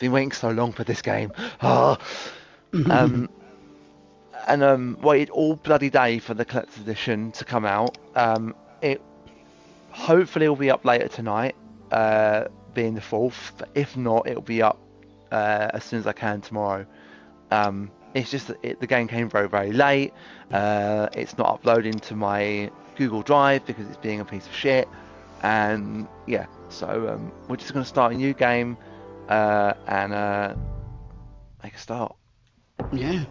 Been waiting so long for this game. Oh. Waited all bloody day for the collector's edition to come out. It hopefully will be up later tonight, being the 4th. If not, it'll be up as soon as I can tomorrow. It's just that the game came very, very late. It's not uploading to my Google Drive because it's being a piece of shit. And yeah, so we're just going to start a new game and make a start. Yeah.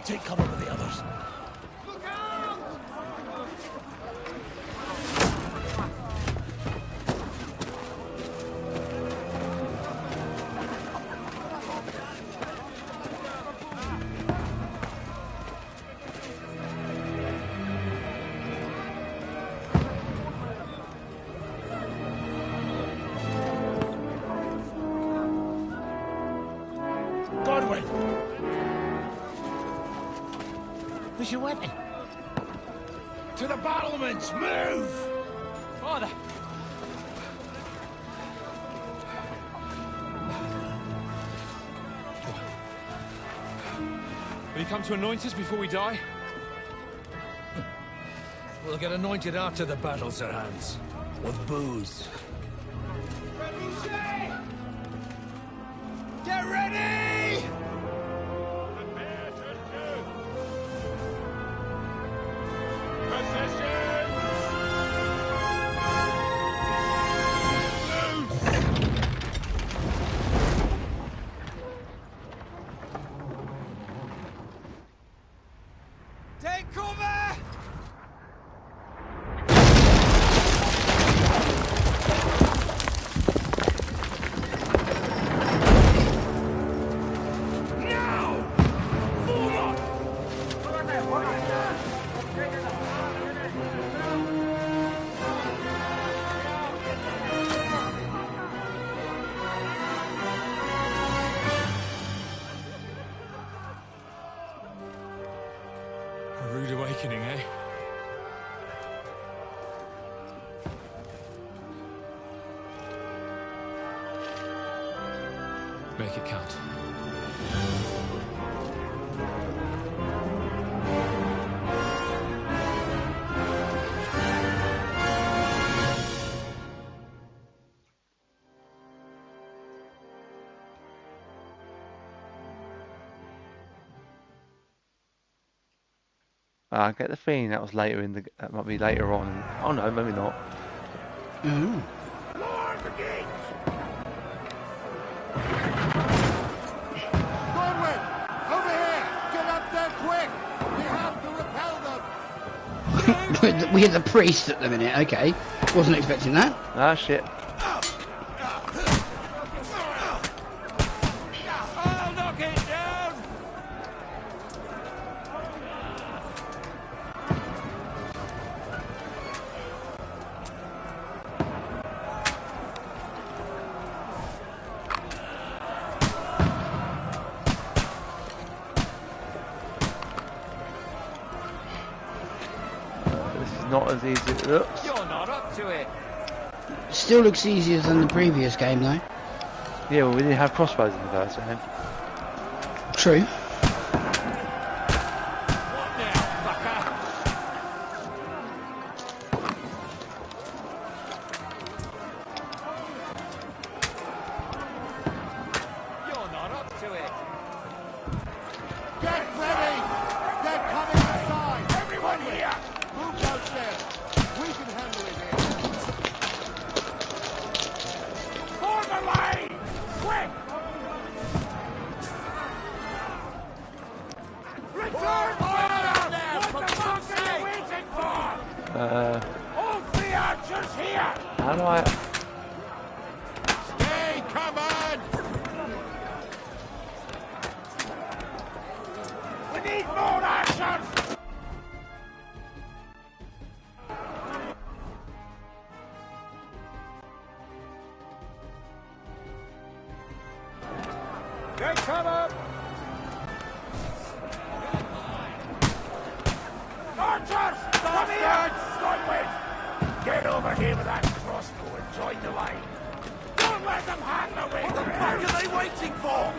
Take cover with the others. Look out! Godwin! Where's your weapon? To the battlements! Move! Father! Will you come to anoint us before we die? We'll get anointed after the battles are hands. With booze. Get ready! Take cover! Now! Forward! A rude awakening, eh? Make it count. I get the feeling that was later in the. That might be later on. Oh no, maybe not. Oh. Lord, the gates! Godwin! Over here! Get up there quick! We have to repel them! We had the priest at the minute, okay. Wasn't expecting that. Ah shit. I'll knock it down! This is not as easy as it looks. You're not up to it! Still looks easier than the previous game though. Yeah, well, we didn't have crossbows in the first game. True. What How do I... Stay, come on! We need more action! They come up! Archers! Come here! Stop. Get over here with that crossbow and join the line. Don't let them hang away. What the fuck are they waiting for?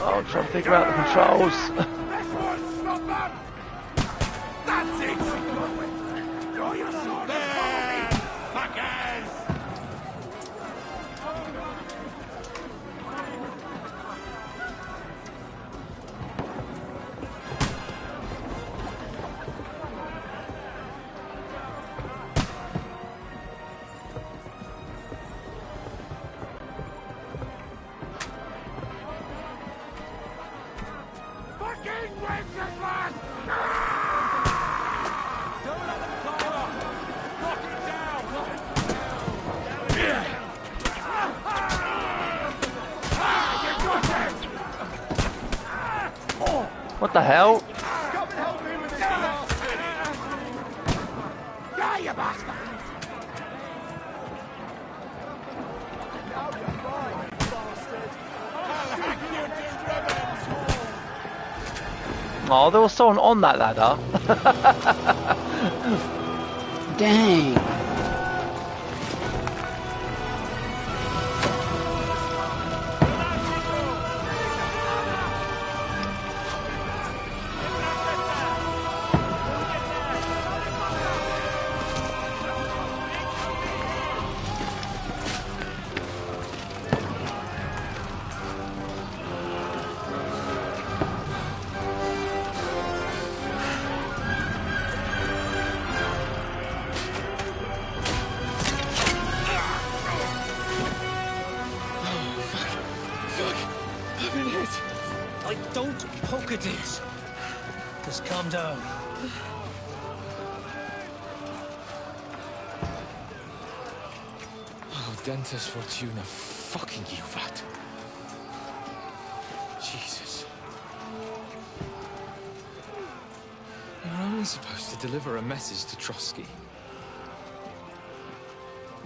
Oh, I'm trying to figure out the controls. This one, stop them! That's it! Draw your sword and follow me, fuckers! Fucking wenches, lad! Don't let them climb up! Knock it down! You got it! What the hell? Come and help me with this bastard! Die, you bastard! Now you're mine, you bastard! I'll hack you to ribbons! Oh, there was someone on that ladder. Dang. Don't poke at it. Just calm down. Oh, Dentes Fortuna, fucking you, that. Jesus. You're only supposed to deliver a message to Trotsky.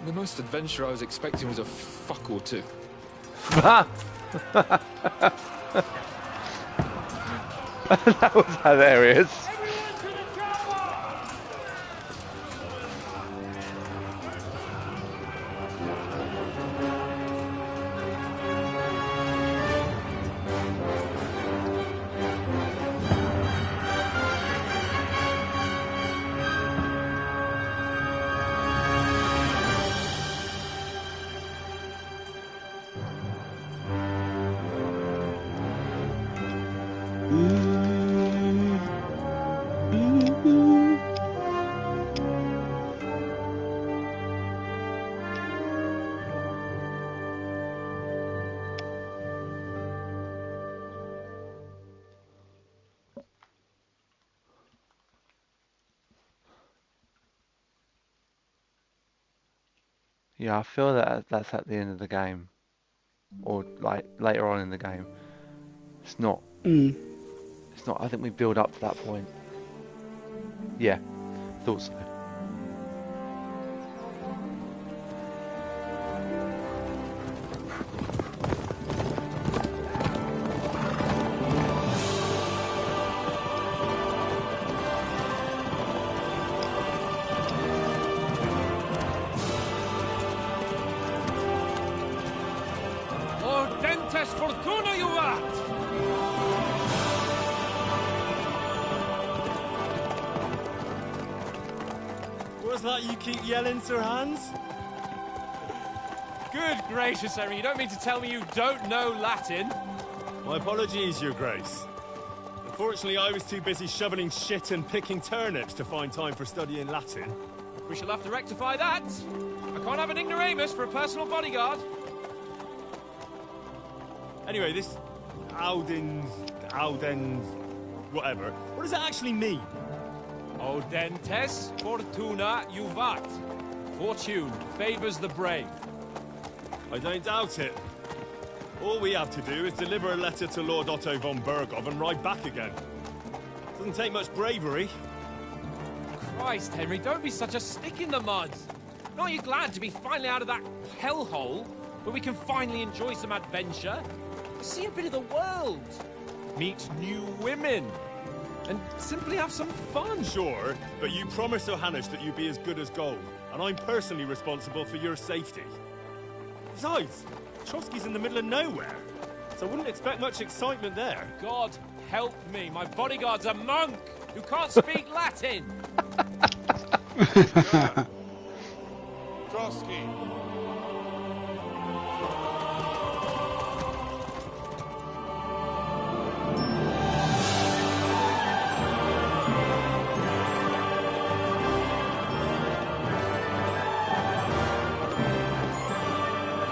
The most adventure I was expecting was a fuck or two. That was hilarious. Yeah, I feel that that's at the end of the game, or like later on in the game. It's not. It's not. I think we build up to that point. Yeah, thought so. Dentes Fortuna, you rat! What's that you keep yelling, Sir Hans? Good gracious, Henry, you don't mean to tell me you don't know Latin? My apologies, Your Grace. Unfortunately, I was too busy shoveling shit and picking turnips to find time for studying Latin. We shall have to rectify that. I can't have an ignoramus for a personal bodyguard. Anyway, this Audens... whatever. What does it actually mean? Audentes fortuna juvat. Fortune favors the brave. I don't doubt it. All we have to do is deliver a letter to Lord Otto von Bergov and ride back again. Doesn't take much bravery. Christ, Henry, don't be such a stick in the mud. Aren't you glad to be finally out of that hellhole where we can finally enjoy some adventure? See a bit of the world. Meet new women. And simply have some fun. Sure, but you promised Johannes that you'd be as good as gold, and I'm personally responsible for your safety. Besides, Trotsky's in the middle of nowhere, so I wouldn't expect much excitement there. God help me, my bodyguard's a monk who can't speak Latin. Trotsky.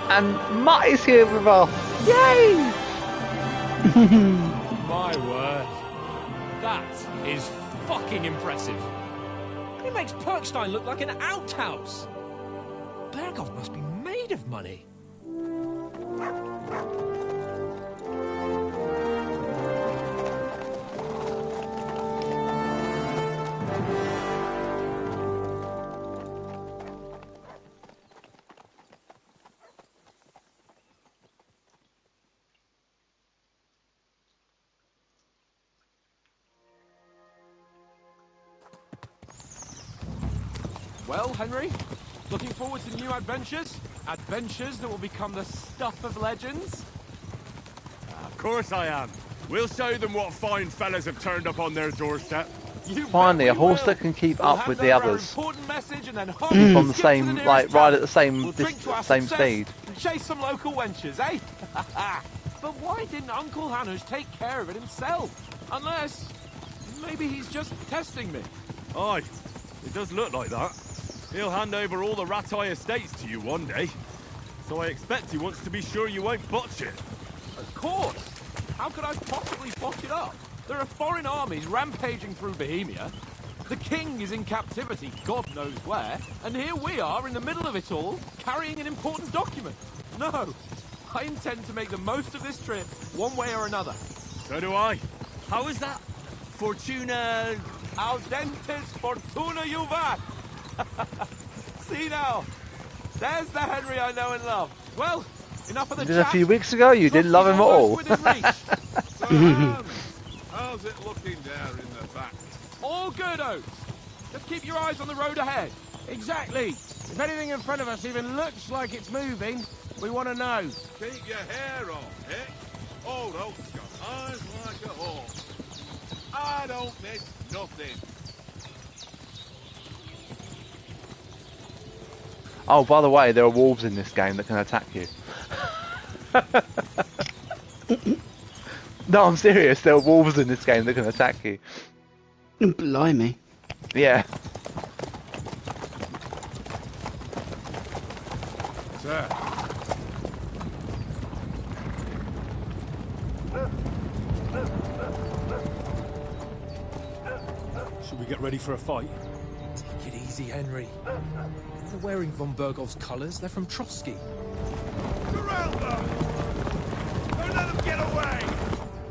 And Matt is here with us. Yay! My word. That is fucking impressive. It makes Perkstein look like an outhouse. Bergov must be made of money. Well, Henry, looking forward to new adventures? Adventures that will become the stuff of legends? Of course I am. We'll show them what fine fellas have turned up on their doorstep. You Finally, a bet we horse will. that can keep We'll up with the hand over our others. important message and then Keep on the skip to same, nearest like, town. right at the same, We'll drink to our same success speed. and chase some local wenches, eh? But why didn't Uncle Hanush take care of it himself? Unless, maybe he's just testing me. Aye, it does look like that. He'll hand over all the Ratai estates to you one day. So I expect he wants to be sure you won't botch it. Of course. How could I possibly botch it up? There are foreign armies rampaging through Bohemia. The king is in captivity, God knows where. And here we are in the middle of it all, carrying an important document. No, I intend to make the most of this trip, one way or another. So do I. How is that? Fortuna... Audentes fortuna juvat. See now, there's the Henry I know and love. Well, enough of the Just a chat. few weeks ago, you didn't love him at all. Within reach. So, Hans, how's it looking there in the back? All good, Oates. Just keep your eyes on the road ahead. Exactly. If anything in front of us even looks like it's moving, we want to know. Keep your hair on, eh? Old Oak's got eyes like a hawk. I don't miss nothing. Oh, by the way, there are wolves in this game that can attack you. No, I'm serious. There are wolves in this game that can attack you. Blimey. Yeah. Sir. Should we get ready for a fight? Take it easy, Henry. They're wearing von Bergov's colours. They're from Trotsky. Surround them! Don't let them get away!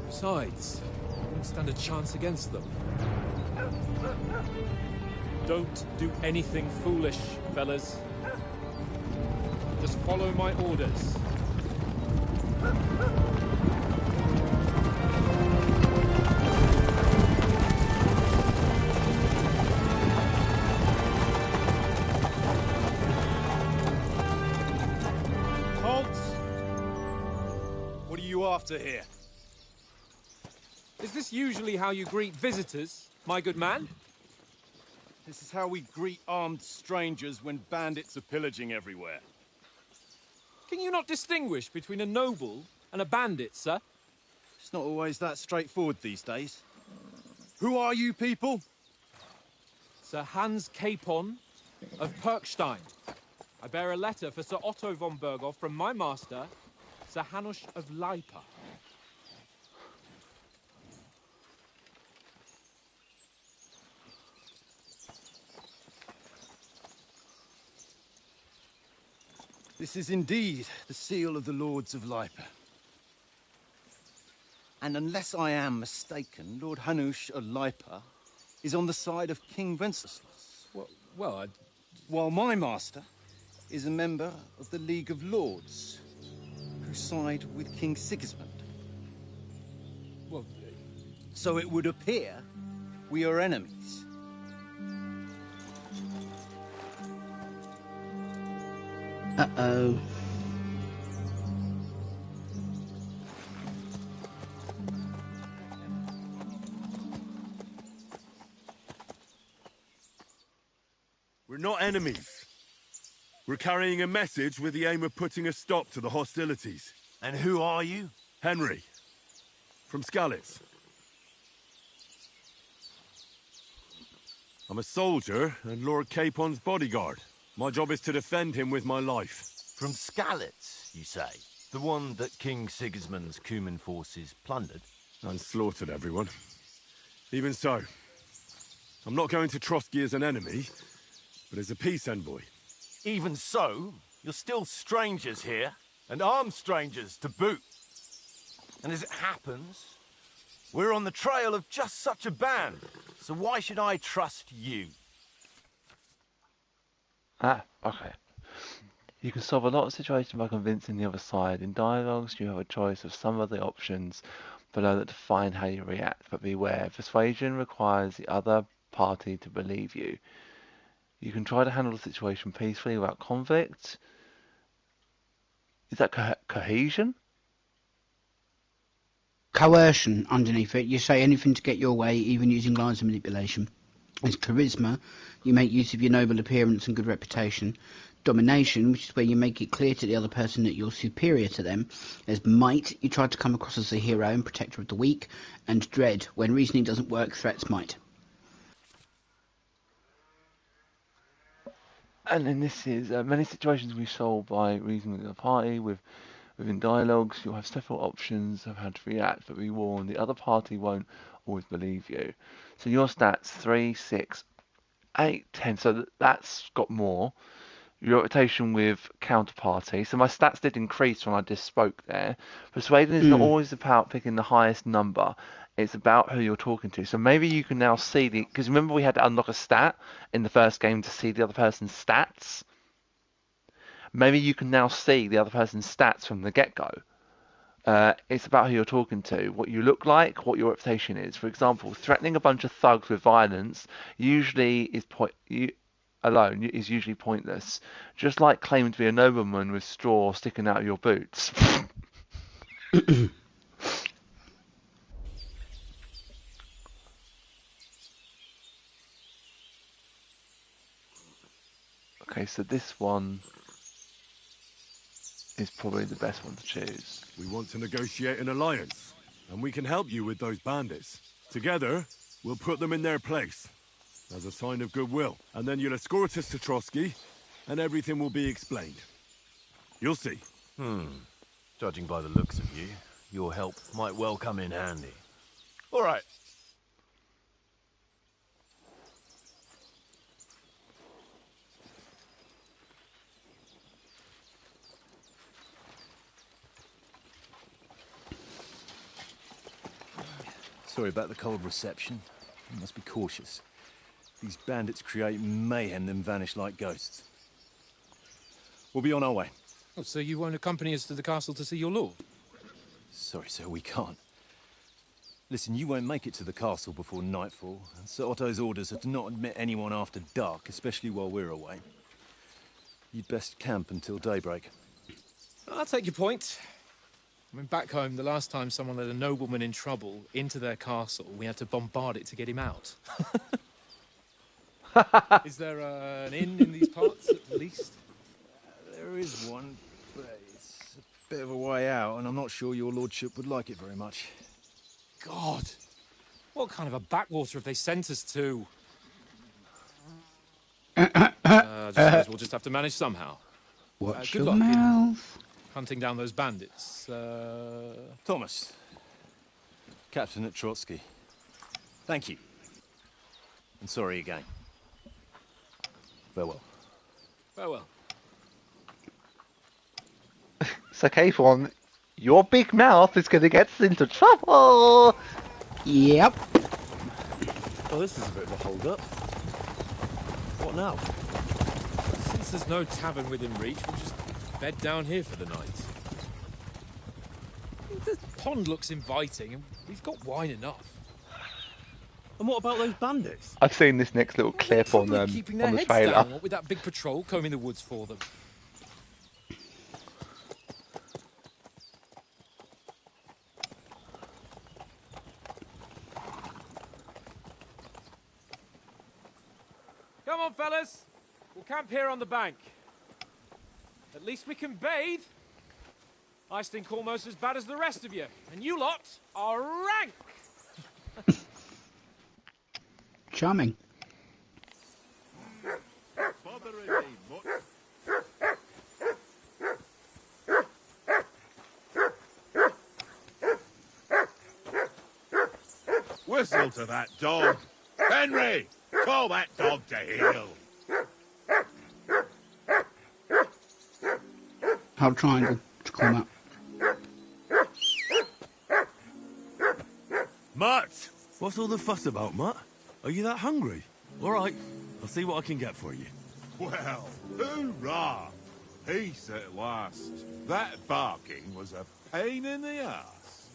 Besides, we won't stand a chance against them. Don't do anything foolish, fellas. Just follow my orders. What are you after here? Is this usually how you greet visitors, my good man? This is how we greet armed strangers when bandits are pillaging everywhere. Can you not distinguish between a noble and a bandit, sir? It's not always that straightforward these days. Who are you people? Sir Hans Capon of Perkstein. I bear a letter for Sir Otto von Bergov from my master, Sir Hanush of Lipa. This is indeed the seal of the Lords of Lipa. And unless I am mistaken, Lord Hanush of Lipa is on the side of King Wenceslas. Well, While my master is a member of the League of Lords, who side with King Sigismund. well, So it would appear we are enemies. Uh-oh. We're not enemies. We're carrying a message with the aim of putting a stop to the hostilities. And who are you? Henry, from Skalitz. I'm a soldier and Lord Capon's bodyguard. My job is to defend him with my life. From Skalitz, you say? The one that King Sigismund's Cuman forces plundered? And slaughtered everyone. Even so, I'm not going to Trotsky as an enemy, but as a peace envoy. Even so, you're still strangers here, and armed strangers to boot. And as it happens, we're on the trail of just such a band, so why should I trust you? Ah, okay. You can solve a lot of situations by convincing the other side. In dialogues, you have a choice of some of the options below that define how you react, but beware, persuasion requires the other party to believe you. You can try to handle the situation peacefully without conflict. Is that cohesion? Coercion underneath it. You say anything to get your way, even using lines of manipulation. There's charisma. You make use of your noble appearance and good reputation. Domination, which is where you make it clear to the other person that you're superior to them. There's might. You try to come across as a hero and protector of the weak. And dread. When reasoning doesn't work, threats might. And then this is many situations we solve by reasoning with the party. Within dialogues, you'll have several options of how to react, but be warned, the other party won't always believe you. So your stats 3, 6, 8, 10. So that's got more. Your reputation with counterparty. So my stats did increase when I just spoke there. Persuading is not always about picking the highest number. It's about who you're talking to. So maybe you can now see the... Because remember we had to unlock a stat in the first game to see the other person's stats? Maybe you can now see the other person's stats from the get-go. It's about who you're talking to, what you look like, what your reputation is. For example, threatening a bunch of thugs with violence usually is alone is usually pointless. Just like claiming to be a nobleman with straw sticking out of your boots. Okay, so this one is probably the best one to choose. We want to negotiate an alliance, and we can help you with those bandits. Together, we'll put them in their place, as a sign of goodwill. And then you'll escort us to Trotsky, and everything will be explained. You'll see. Judging by the looks of you, your help might well come in handy. All right. Sorry about the cold reception. You must be cautious. These bandits create mayhem, then vanish like ghosts. We'll be on our way. Oh, so you won't accompany us to the castle to see your lord? Sorry, sir, we can't. Listen, you won't make it to the castle before nightfall, and Sir Otto's orders are to not admit anyone after dark, especially while we're away. You'd best camp until daybreak. I'll take your point. I mean, back home, the last time someone let a nobleman in trouble into their castle, we had to bombard it to get him out. Is there an inn in these parts, at least? There is one, but it's a bit of a way out, and I'm not sure your lordship would like it very much. God! What kind of a backwater have they sent us to? Just suppose we'll just have to manage somehow. Watch good your luck in mouth. hunting down those bandits. Thomas, Captain at Trotsky. Thank you. And sorry again. Farewell. Farewell. So, Capon, your big mouth is going to get us into trouble. Yep. Oh, this is a bit of a hold-up. What now? Since there's no tavern within reach, we'll just bed down here for the night. The pond looks inviting, and we've got wine enough. And what about those bandits? I've seen this next little clip on Probably keeping their the heads trailer. down, what with that big patrol combing the woods for them. Come on, fellas. We'll camp here on the bank. At least we can bathe. I stink almost as bad as the rest of you, and you lot are rank. Charming. Whistle to that dog. Henry, call that dog to heel. Hold triangle to come up. Mutt! What's all the fuss about, Mutt? Are you that hungry? All right, I'll see what I can get for you. Well, hoorah! Peace at last. That barking was a pain in the ass.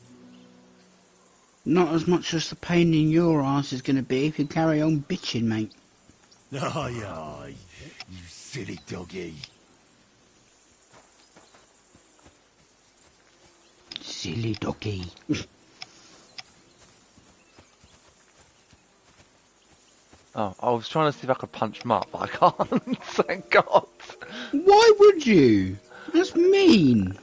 Not as much as the pain in your ass is going to be if you carry on bitching, mate. Aye, aye, you silly doggy. Silly doggy. Oh, I was trying to see if I could punch him up, but I can't. Thank God. Why would you? That's mean.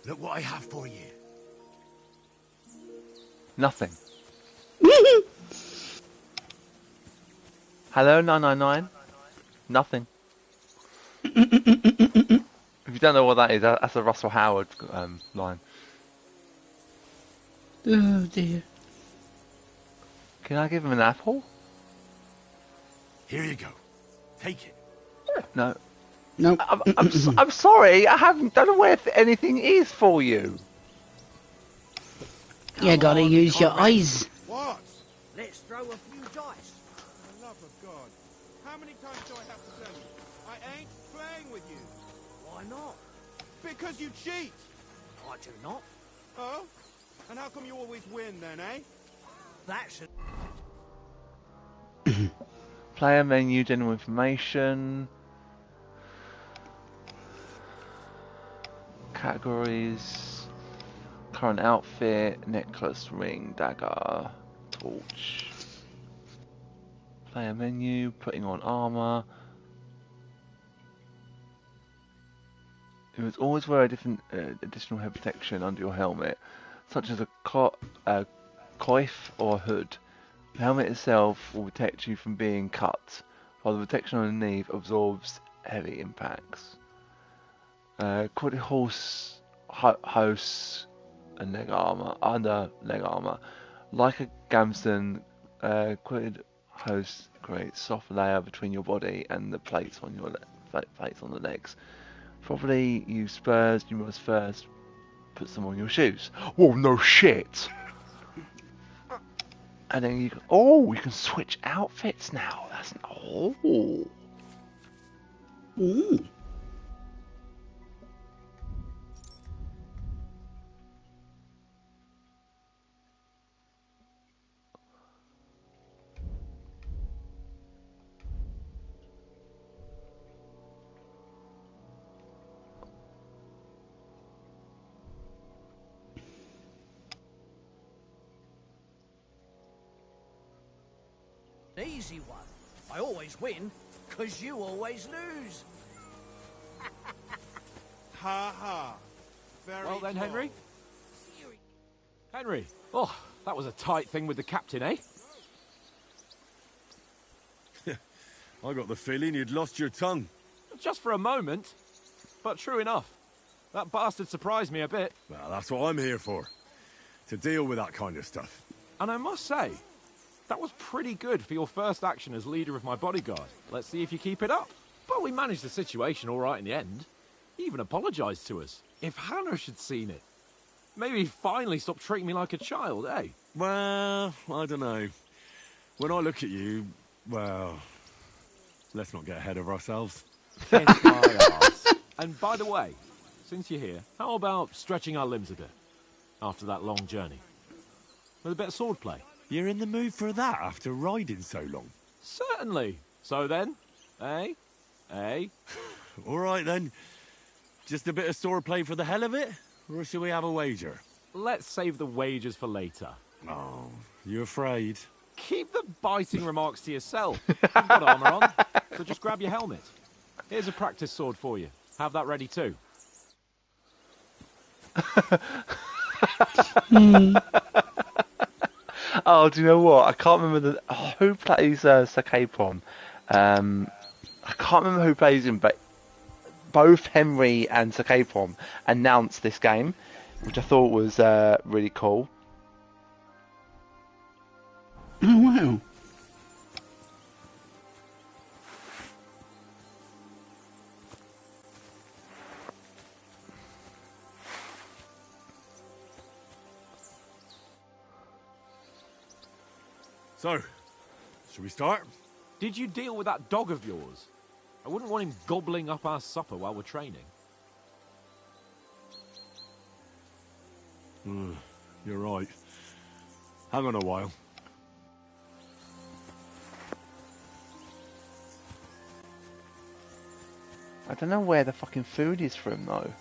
Look what I have for you. Nothing. Hello, 999. Nothing. If you don't know what that is, that's a Russell Howard line. Oh dear. Can I give him an apple? Here you go. Take it. No. No. I'm sorry. don't know where anything is for you. You gotta use your eyes. What? Let's throw a few dice. For the love of God. How many times do I have to tell you? I ain't playing with you. Why not? Because you cheat. I do not. Oh? And how come you always win then, eh? That's Player menu, general information. Categories. Current outfit, necklace, ring, dagger, torch. Player menu, putting on armor. You must always wear a different additional head protection under your helmet, such as a coif or hood. The helmet itself will protect you from being cut, while the protection underneath absorbs heavy impacts. Quality horse, and leg armor, under leg armor. Like a gamson, quilted host creates soft layer between your body and the plates on your plates on the legs. Probably use spurs. You must first put some on your shoes. Whoa, no shit. And then you can switch outfits now. That's Ooh. easy one. I always win, because you always lose. Ha ha. Very Well then, close. Henry. Henry. Oh, that was a tight thing with the captain, eh? I got the feeling you'd lost your tongue. Just for a moment. But true enough. That bastard surprised me a bit. Well, that's what I'm here for. To deal with that kind of stuff. And I must say, That was pretty good for your first action as leader of my bodyguard. Let's see if you keep it up. But we managed the situation all right in the end. He even apologized to us. If Hannah had seen it, maybe he'd finally stop treating me like a child, eh? Well, I don't know. When I look at you, well, let's not get ahead of ourselves. Kiss my arse. And by the way, since you're here, how about stretching our limbs a bit after that long journey? With a bit of swordplay. You're in the mood for that after riding so long? Certainly. So then, eh? Eh? All right then. Just a bit of swordplay for the hell of it? Or shall we have a wager? Let's save the wagers for later. Oh, you afraid? Keep the biting remarks to yourself. You've got armor on, so just grab your helmet. Here's a practice sword for you. Have that ready too. Oh, do you know what? I can't remember who plays Sakapon. I can't remember who plays him, but both Henry and Sakapon announced this game, which I thought was really cool. Oh, wow. So, shall we start? Did you deal with that dog of yours? I wouldn't want him gobbling up our supper while we're training. You're right. Hang on a while. I don't know where the fucking food is from, though.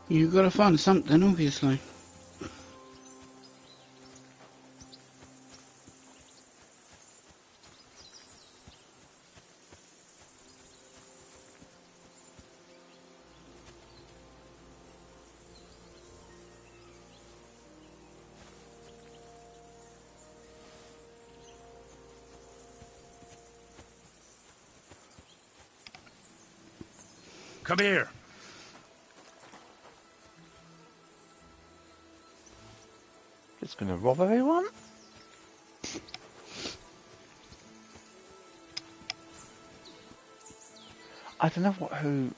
You've got to find something, obviously. Come here. Just gonna rob everyone? I don't know who...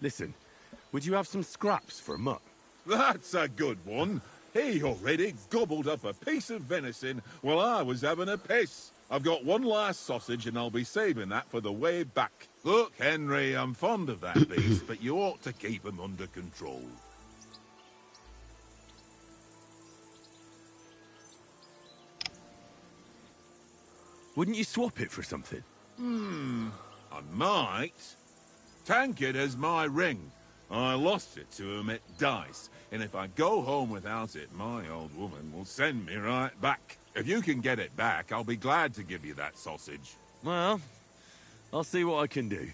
Listen, would you have some scraps for Mutt? That's a good one. He already gobbled up a piece of venison while I was having a piss. I've got one last sausage and I'll be saving that for the way back. Look, Henry, I'm fond of that beast, but you ought to keep him under control. Wouldn't you swap it for something? I might. Tankard has my ring. I lost it to him at dice, and if I go home without it, my old woman will send me right back. If you can get it back, I'll be glad to give you that sausage. Well, I'll see what I can do.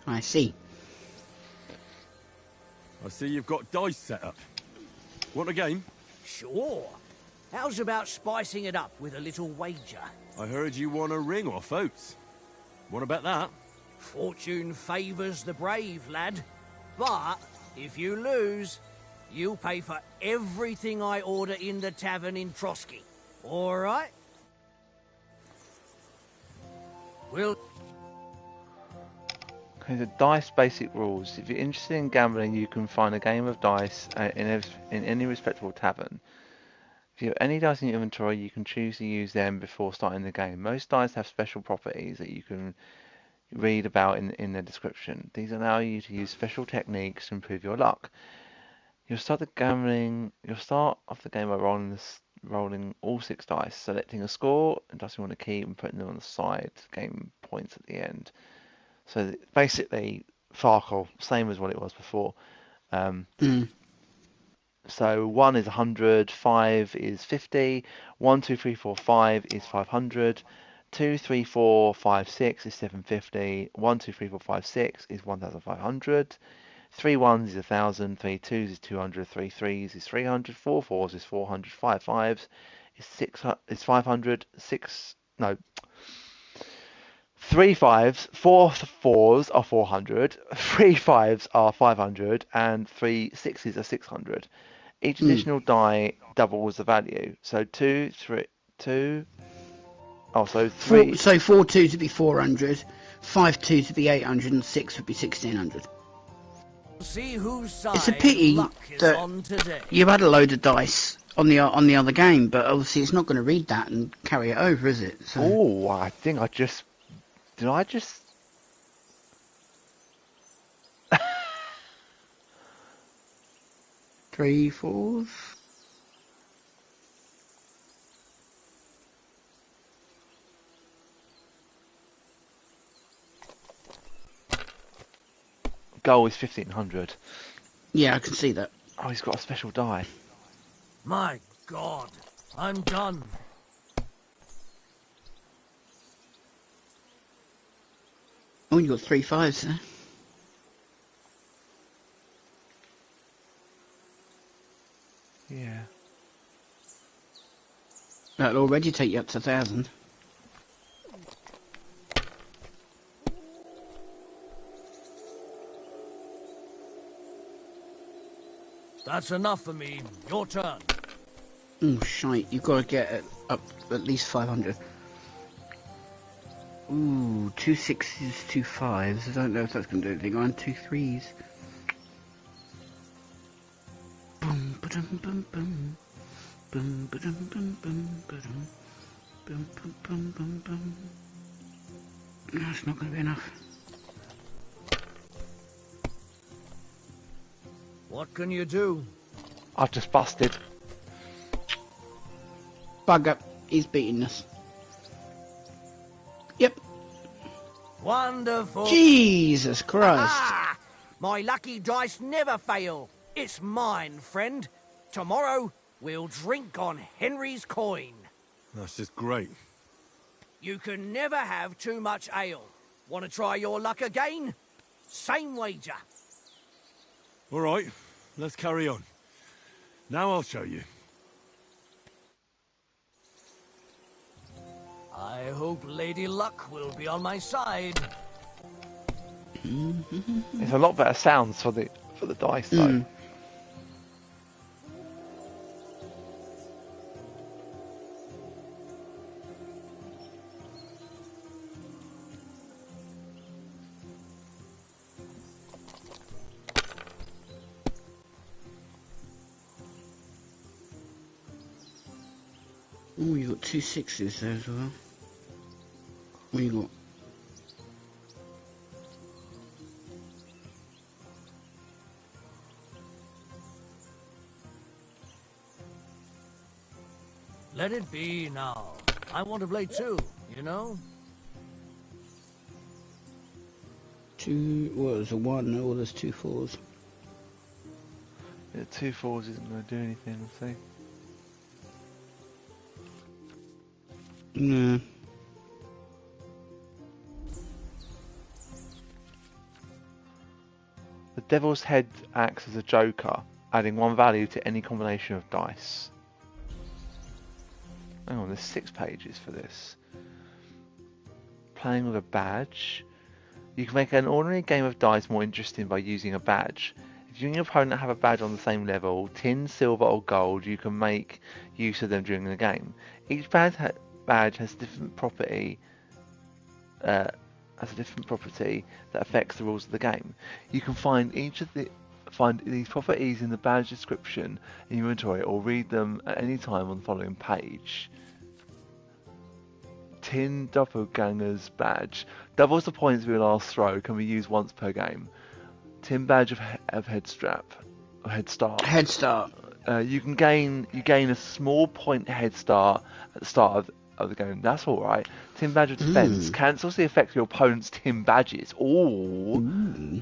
I see. I see you've got dice set up. Want a game? Sure. How's about spicing it up with a little wager? I heard you won a ring off Oates. Want to bet that? Fortune favours the brave, lad. But if you lose, you'll pay for everything I order in the tavern in Trotsky. All right? We'll... Okay, the dice basic rules. If you're interested in gambling, you can find a game of dice in any respectable tavern. If you have any dice in your inventory, you can choose to use them before starting the game. Most dice have special properties that you can read about in the description. These allow you to use special techniques to improve your luck. You'll start off the game by rolling all 6 dice, selecting a score and dice you want to keep and putting them on the side to gain points at the end. So basically, Farkle, same as what it was before. So 1 is 100, 5 is 50, 1, 2, 3, 4, 5 is 500, 2, 3, 4, 5, 6 is 750, 1, 2, 3, 4, 5, 6 is 1,500, 3 1s is 1,000, 3 2s is 200, 3 3s is 300, 4 4s is 400, 5 5s is 500, 6... No. 3 5s, 4 4s are 400, 3 5s are 500, and 3 6s are 600. Each additional die doubles the value. So 2, 3, 2. Oh, so 3. So 4 2s would be 400, 5 2s would be 800, and 6 would be 1600. See whose side It's a pity luck is that on today. you've had a load of dice on the other game, but obviously it's not going to read that and carry it over, is it? So. Oh, I think I just... Did I just... 3 4s. Goal is 1500. Yeah, I can see that. Oh, he's got a special die. My God, I'm done. Oh, you got 3 5s there. Yeah. That'll already take you up to 1,000. That's enough for me. Your turn. Oh, shite. You've got to get it up at least 500. Ooh, 2 6s, 2 5s. I don't know if that's going to do anything. I'm 2 3s. Boom, ba-dum, bum, bum. Boom, ba-dum, bum, bum, ba-dum. Boom, bum, bum, bum, bum. No, it's not going to be enough. What can you do? I've just busted. Bugger. He's beating us. Yep. Wonderful. Jesus Christ. Ah! My lucky dice never fail. It's mine, friend. Tomorrow, we'll drink on Henry's coin. That's just great. You can never have too much ale. Want to try your luck again? Same wager. All right, let's carry on. Now I'll show you. I hope Lady Luck will be on my side. It's a lot better sounds for the dice though. Oh, you got 2 6s there as well. What you got? Let it be now. I want to play too, you know? 2, well, there's a 1, oh, there's 2 4s. Yeah, 2 4s isn't going to do anything, I see. No. The Devil's Head acts as a joker, adding 1 value to any combination of dice. Hang on, there's 6 pages for this. Playing with a badge. You can make an ordinary game of dice more interesting by using a badge. If you and your opponent have a badge on the same level, tin, silver or gold, you can make use of them during the game. Each badge has a different property that affects the rules of the game. You can find these properties in the badge description in your inventory or read them at any time on the following page. Tin Doppelganger's badge. Doubles the points of your last throw, can be used once per game. Tin badge of head start. Head start. You gain a small point head start at the start of the game. That's all right. Tin badge of defense cancels the effect of your opponent's tin badges. Ooh.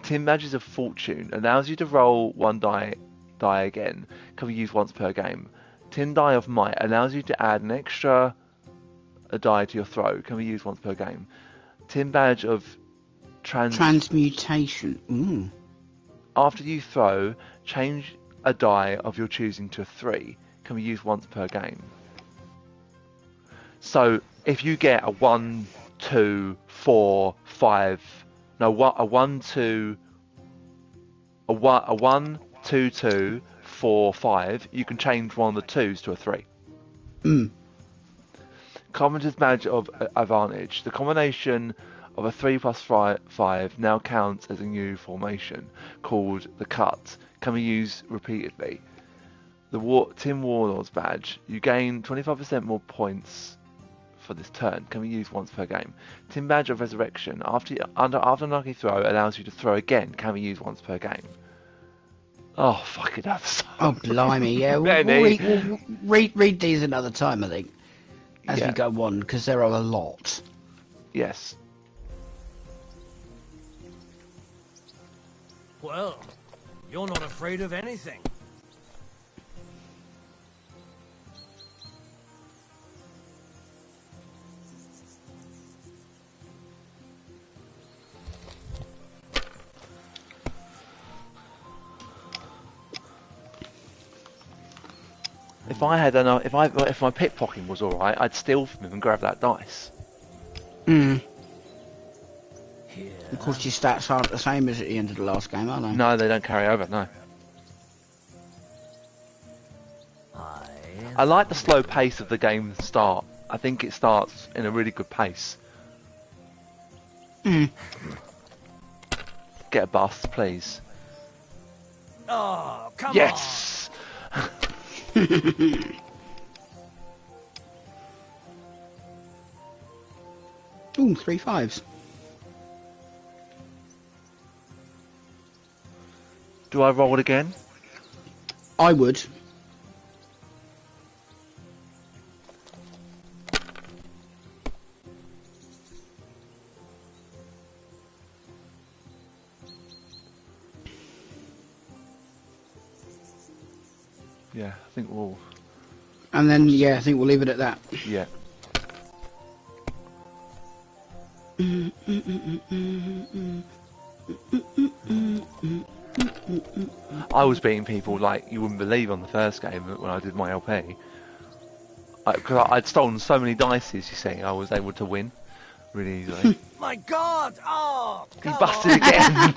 Tin badges of fortune allows you to roll 1 die again. Can be used once per game. Tin die of might allows you to add an extra die to your throw. Can be used once per game. Tin badge of transmutation. Ooh. After you throw, change a die of your choosing to a 3. Can be used once per game. So if you get a 1 2, 4, 5. No, a 1, 2. A 1, 2, 2, 4, 5. You can change one of the 2s to a 3. Commander's Badge of Advantage. The combination of a 3 plus 5 now counts as a new formation called the Cut. Can be used repeatedly. The Tin Warlord's Badge. You gain 25% more points for this turn. Can be used once per game. Tin Badge of Resurrection. After unlucky throw, allows you to throw again. Can be used once per game. Oh, fucking hell. Oh, blimey, yeah. We'll read these another time, I think, as we go on, because there are a lot. Yes. Well, you're not afraid of anything. If I had enough, if my pickpocketing was alright, I'd steal from him and grab that dice. Of course, your stats aren't the same as at the end of the last game, are they? No, they don't carry over. No. I like the slow pace of the game start. I think it starts in a really good pace. Get a bust, please. Oh, come on! Yes. Ooh, 3 5s. Do I roll it again? I would. Yeah, I think we'll... And then, yeah, I think we'll leave it at that. Yeah. I was beating people like you wouldn't believe on the first game when I did my LP. Because I'd stolen so many dices, you see, I was able to win really easily. My God! Oh, He busted again.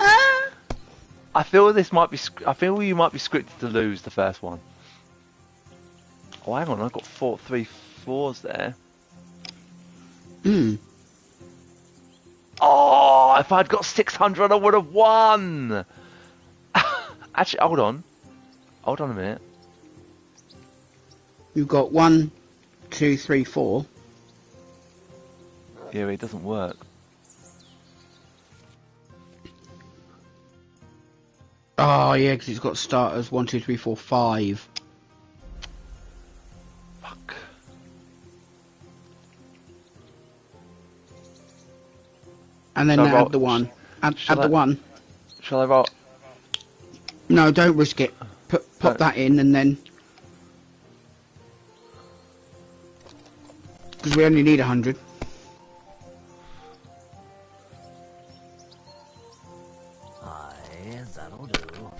I feel this might be. I feel you might be scripted to lose the first one. Oh, hang on, I've got 3 4s there. Oh, if I'd got 600, I would have won. Actually, hold on. Hold on a minute. You've got 1, 2, 3, 4. Yeah, it doesn't work. Oh, yeah, because it's got starters 1, 2, 3, 4, 5. Fuck. And then add the 1. Add the 1. Shall I roll? No, don't risk it. Pop that in and then... Because we only need 100. Aye, that'll do.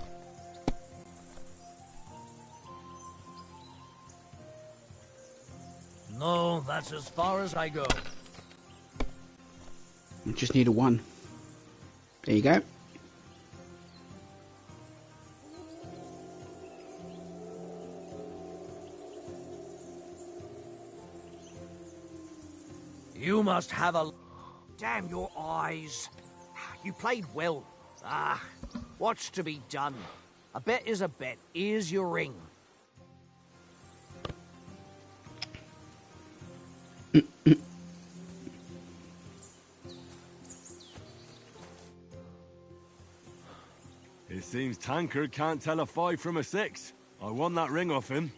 No, that's as far as I go. We just need a 1. There you go. You must have a... Damn your eyes. You played well. Ah, what's to be done? A bet is a bet. Here's your ring. It seems Tankard can't tell a 5 from a 6. I won that ring off him.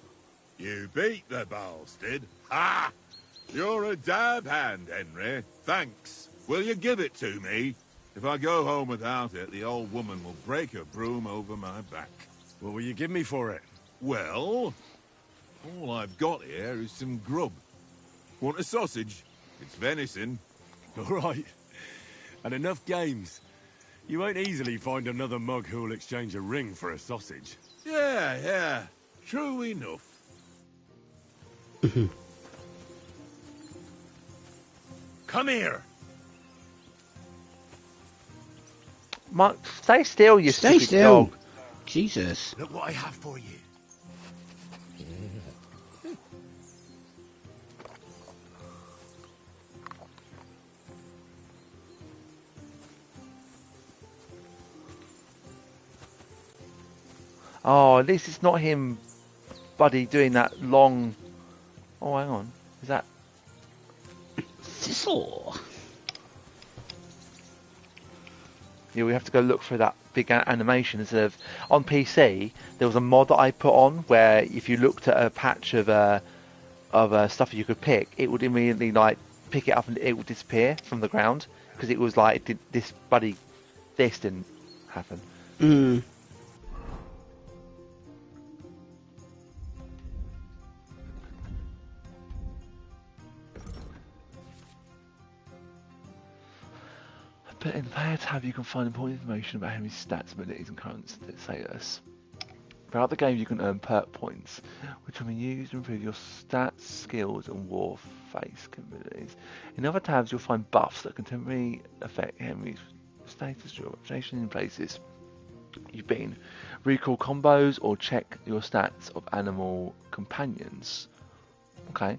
You beat the bastard. Ha! You're a dab hand, Henry. Thanks. Will you give it to me? If I go home without it, the old woman will break her broom over my back. What will you give me for it? Well, all I've got here is some grub. Want a sausage? It's venison. All right. And enough games. You won't easily find another mug who'll exchange a ring for a sausage. Yeah. True enough. Come here. Mark, stay still, you Stay stupid still. dog. Jesus. Look what I have for you. Oh, at least it's not him, buddy, doing that long... Oh, hang on. Is that... Thistle. Yeah, we have to go look for that big animation instead of... On PC, there was a mod that I put on where if you looked at a patch of stuff you could pick, it would immediately, like, pick it up and it would disappear from the ground. Because it was like, this didn't happen. Mm. But in the player tab, you can find important information about Henry's stats, abilities, and current status. Throughout the game, you can earn perk points, which can be used to improve your stats, skills, and war face capabilities. In other tabs, you'll find buffs that can temporarily affect Henry's status or reputation in places you've been. Recall combos or check your stats of animal companions. Okay.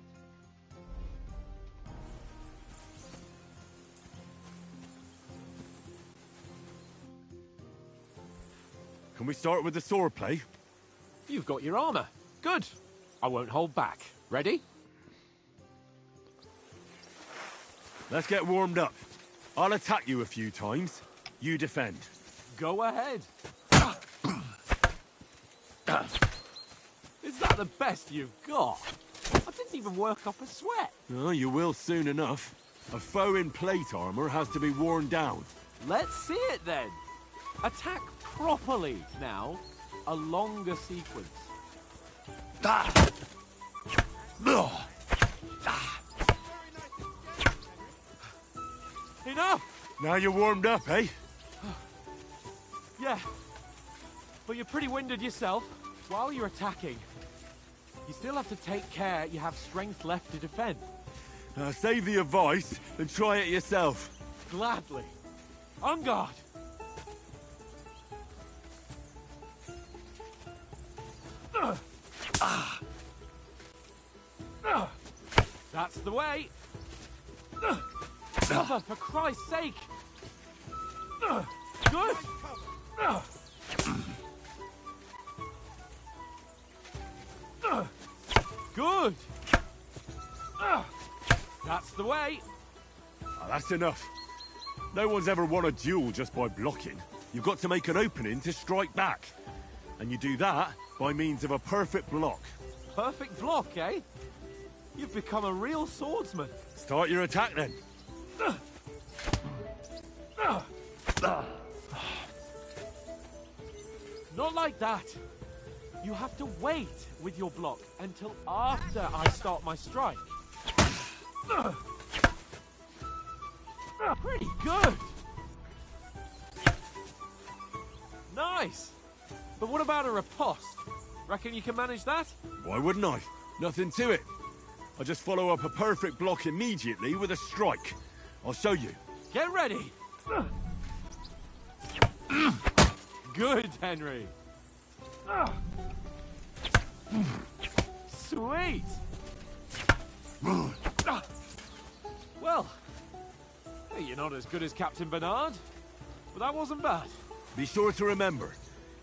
Can we start with the sword play? You've got your armor. Good. I won't hold back. Ready? Let's get warmed up. I'll attack you a few times. You defend. Go ahead. Is that the best you've got? I didn't even work up a sweat. Oh, you will soon enough. A foe in plate armor has to be worn down. Let's see it then. Attack properly now. A longer sequence. Enough! Now you're warmed up, eh? Yeah. But you're pretty winded yourself. While you're attacking, you still have to take care you have strength left to defend. Save the advice and try it yourself. Gladly. On guard! That's the way. Cover, for Christ's sake. Good. Good. That's the way. That's enough. No one's ever won a duel just by blocking. You've got to make an opening to strike back. And you do that by means of a perfect block. Perfect block, eh? You've become a real swordsman. Start your attack then. Not like that. You have to wait with your block until after I start my strike. Pretty good. Nice. But what about a riposte? Reckon you can manage that? Why wouldn't I? Nothing to it. I just follow up a perfect block immediately with a strike. I'll show you. Get ready. Good, Henry. Sweet. Well, hey, you're not as good as Captain Bernard, but that wasn't bad. Be sure to remember,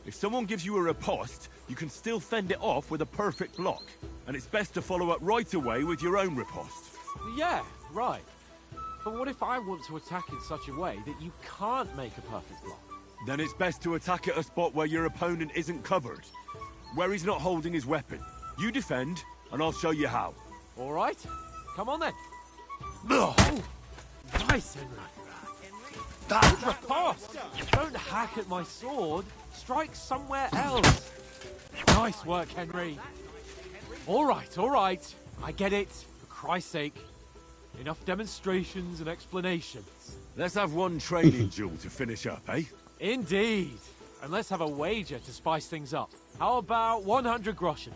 if someone gives you a riposte, you can still fend it off with a perfect block. And it's best to follow up right away with your own riposte. Yeah, right. But what if I want to attack in such a way that you can't make a perfect block? Then it's best to attack at a spot where your opponent isn't covered. Where he's not holding his weapon. You defend, and I'll show you how. All right. Come on then. Oh, nice, Henry. Riposte! Don't hack at my sword. Strike somewhere else. Nice work, Henry. All right. I get it. For Christ's sake. Enough demonstrations and explanations. Let's have one training duel to finish up, eh? Indeed. And let's have a wager to spice things up. How about 100 groschen?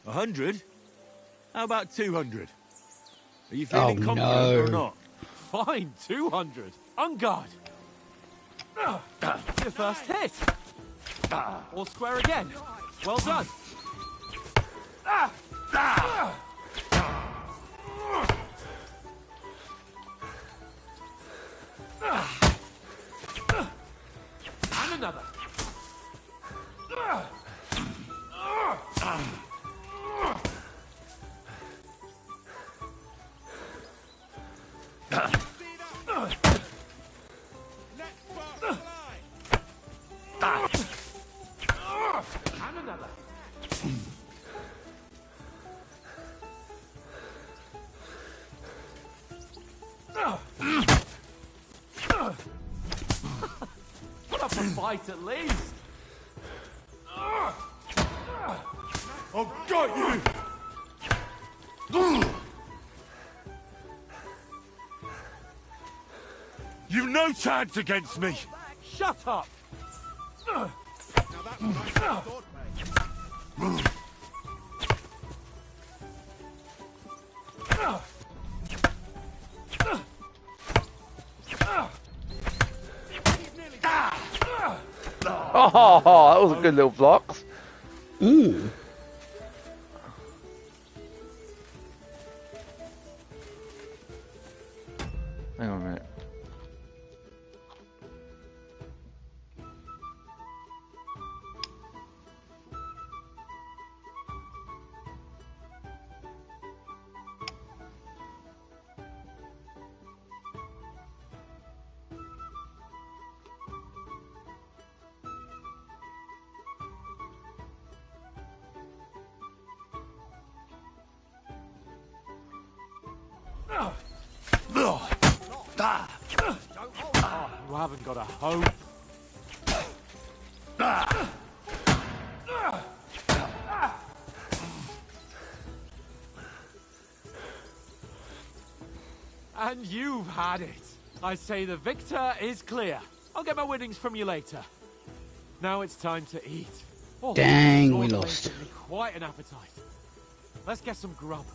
100? How about 200? Are you feeling confident no. or not? Fine, 200. On guard. Your first hit. All square again. Well done. And another. And another. Put up a fight at least. I've got you! You've no chance against me! Shut up. Oh, that was a good little blocks. Ooh. Hang on a minute. You haven't got a hope. And you've had it. I say the victor is clear. I'll get my winnings from you later. Now it's time to eat. Oh, Dang, sword we blades lost. give me quite an appetite. Let's get some grub.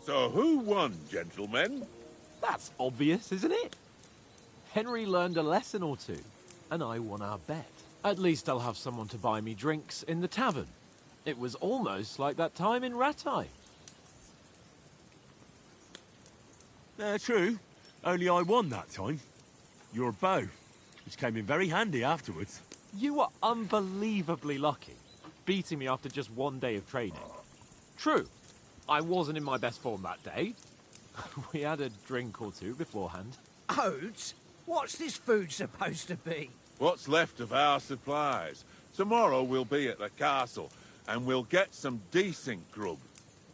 So who won, gentlemen? That's obvious, isn't it? Henry learned a lesson or two, and I won our bet. At least I'll have someone to buy me drinks in the tavern. It was almost like that time in Rattay. True. Only I won that time. Your bow, which came in very handy afterwards. You were unbelievably lucky, beating me after just one day of training. True, I wasn't in my best form that day. We had a drink or two beforehand. Oats? What's this food supposed to be? What's left of our supplies. Tomorrow we'll be at the castle, and we'll get some decent grub.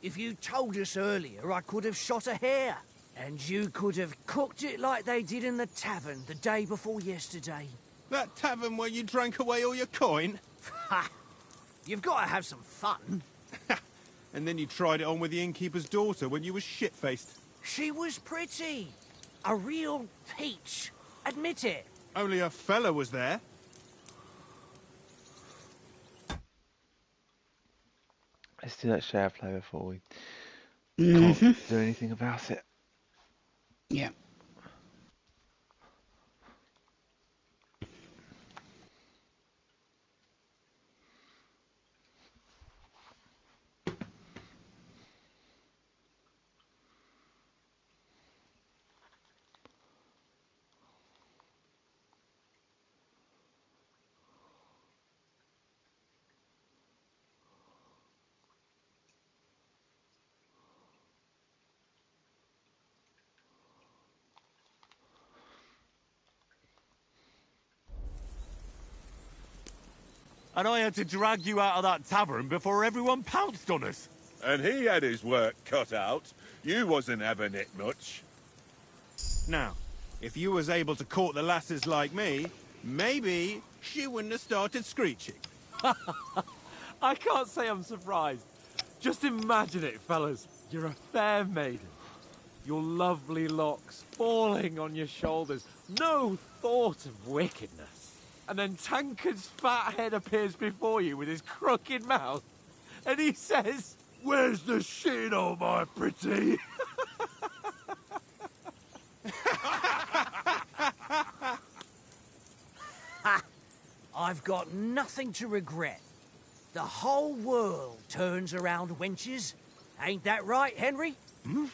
If you told us earlier, I could have shot a hare. And you could have cooked it like they did in the tavern the day before yesterday. That tavern where you drank away all your coin? Ha! You've got to have some fun. And then you tried it on with the innkeeper's daughter when you were shit-faced. She was pretty. A real peach. Admit it. Only a fella was there. Let's do that share play before we Mhm. can't do anything about it. Yeah. And I had to drag you out of that tavern before everyone pounced on us. And he had his work cut out. You wasn't having it much. Now, If you was able to court the lasses like me, maybe she wouldn't have started screeching. I can't say I'm surprised. Just imagine it, fellas. You're a fair maiden. Your lovely locks falling on your shoulders. No thought of wickedness. And then Tankard's fat head appears before you with his crooked mouth. And he says, "Where's the shit, oh my pretty?" I've got nothing to regret. The whole world turns around wenches. Ain't that right, Henry? Hmm?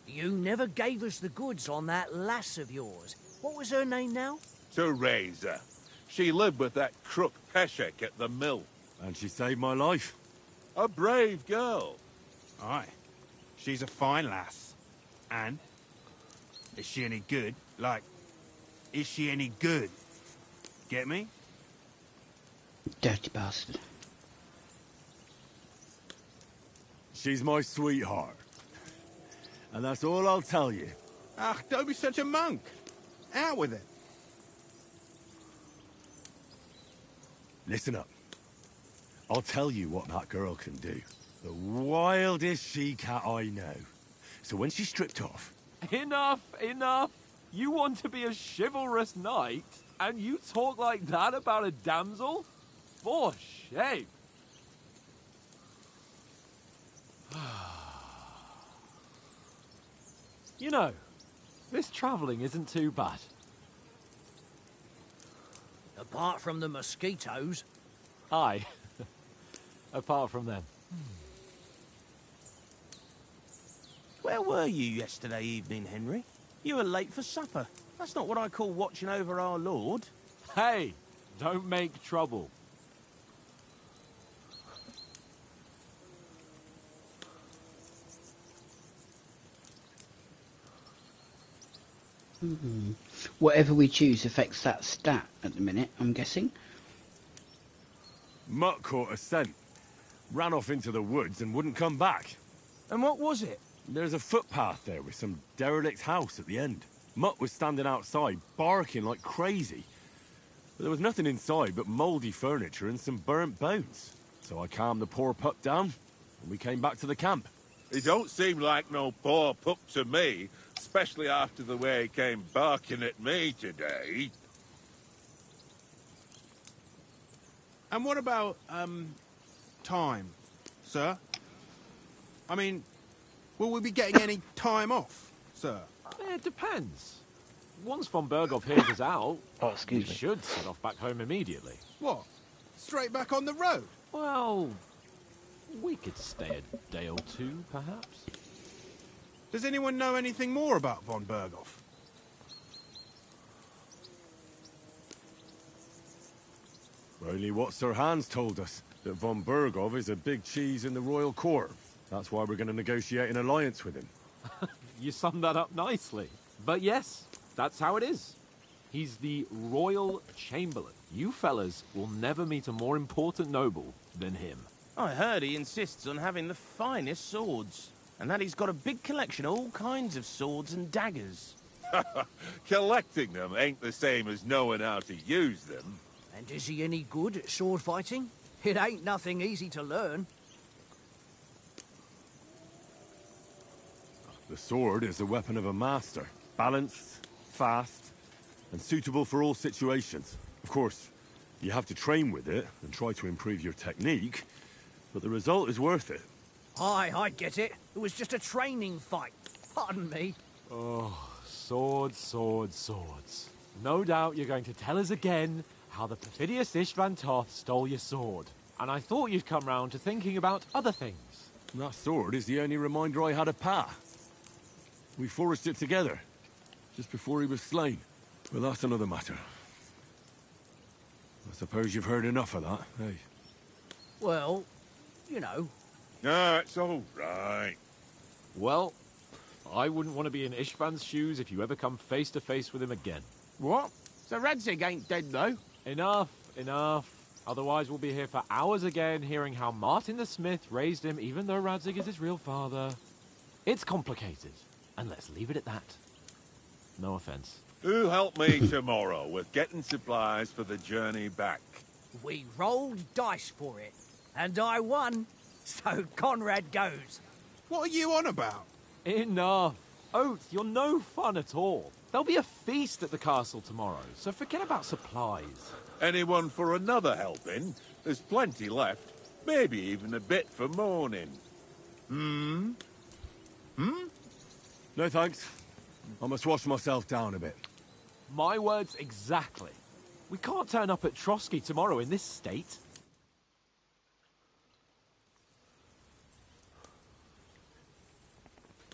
You never gave us the goods on that lass of yours. What was her name now? Teresa. She lived with that crook Peshek at the mill. And she saved my life. A brave girl. Aye. She's a fine lass. And? Is she any good? Like, is she any good? Get me? Dirty bastard. She's my sweetheart. And that's all I'll tell you. Ah, don't be such a monk. Out with it. Listen up. I'll tell you what that girl can do. The wildest she-cat I know. So when she's stripped off... Enough, enough. You want to be a chivalrous knight, and you talk like that about a damsel? For shame. You know, this travelling isn't too bad. Apart from the mosquitoes. Aye. Apart from them. Where were you yesterday evening, Henry? You were late for supper. That's not what I call watching over our Lord. Hey, don't make trouble. Whatever we choose affects that stat at the minute, I'm guessing. Mutt caught a scent. Ran off into the woods and wouldn't come back. And what was it? There's a footpath there with some derelict house at the end. Mutt was standing outside, barking like crazy. But there was nothing inside but mouldy furniture and some burnt bones. So I calmed the poor pup down, and we came back to the camp. He don't seem like no poor pup to me, especially after the way he came barking at me today. And what about, time, sir? I mean, will we be getting any time off, sir? It depends. Once von Berghoff hears us out, we me. should set off back home immediately. What? Straight back on the road? Well, we could stay a day or two, perhaps. Does anyone know anything more about von Berghoff? Only what Sir Hans told us, that von Berghoff is a big cheese in the royal court. That's why we're going to negotiate an alliance with him. You summed that up nicely. But yes, that's how it is. He's the royal chamberlain. You fellas will never meet a more important noble than him. I heard he insists on having the finest swords. And that he's got a big collection of all kinds of swords and daggers. Collecting them ain't the same as knowing how to use them. And is he any good at sword fighting? It ain't nothing easy to learn. The sword is the weapon of a master. Balanced, fast, and suitable for all situations. Of course, you have to train with it and try to improve your technique, but the result is worth it. Aye, I get it. It was just a training fight. Pardon me. Oh, swords, swords, swords. No doubt you're going to tell us again how the perfidious Istvan Toth stole your sword. And I thought you'd come round to thinking about other things. That sword is the only reminder I had of Pa. We forged it together, just before he was slain. But that's another matter. I suppose you've heard enough of that, eh? Well, you know. No, it's all right. Well, I wouldn't want to be in Istvan's shoes if you ever come face to face with him again. What? So Radzig ain't dead, though? Enough, enough. Otherwise we'll be here for hours again hearing how Martin the Smith raised him even though Radzig is his real father. It's complicated, and let's leave it at that. No offense. Who helped me tomorrow with getting supplies for the journey back? We rolled dice for it, and I won, so Conrad goes. What are you on about? Enough. Oath, you're no fun at all. There'll be a feast at the castle tomorrow, so forget about supplies. Anyone for another helping? There's plenty left. Maybe even a bit for morning. Hmm? No thanks. I must wash myself down a bit. My words exactly. We can't turn up at Trotsky tomorrow in this state.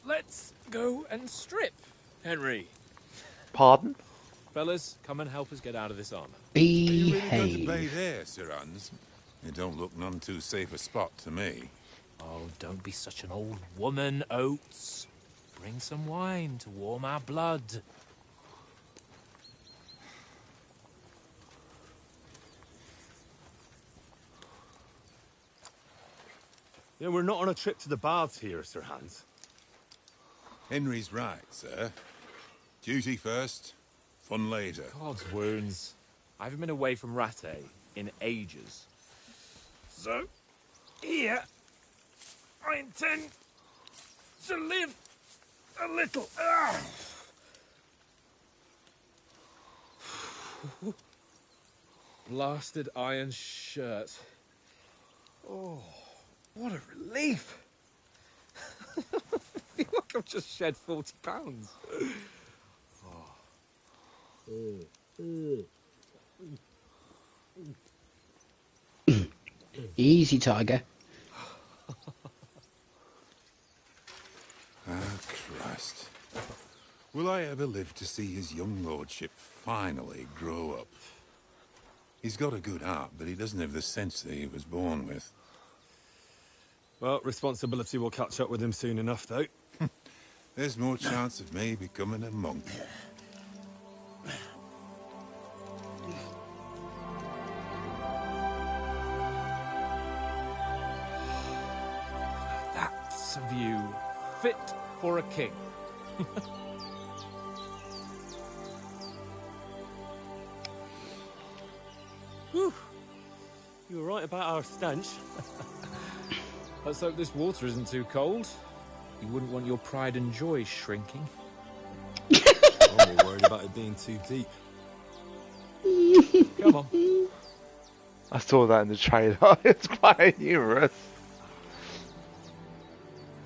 Let's go and strip, Henry. Pardon? Fellas, come and help us get out of this armor. Are you really going to Behave. bathe here, Sir Hans? It don't look none too safe a spot to me. Oh, don't be such an old woman, Oates. Bring some wine to warm our blood. Yeah, we're not on a trip to the baths here, Sir Hans. Henry's right, sir. Duty first, fun later. God's wounds. I haven't been away from Rattay in ages. So, here, I intend to live a little. Blasted iron shirt. Oh, what a relief. I feel like I've just shed 40 pounds. Easy, Tiger. Ah, Christ. Will I ever live to see his young lordship finally grow up? He's got a good heart, but he doesn't have the sense that he was born with. Well, responsibility will catch up with him soon enough, though. There's more chance of me becoming a monk. That's a view fit for a king. Whew. You were right about our stench. Let's hope this water isn't too cold. You wouldn't want your pride and joy shrinking. I'm more worried about it being too deep. Come on. I saw that in the trailer. It's quite humorous.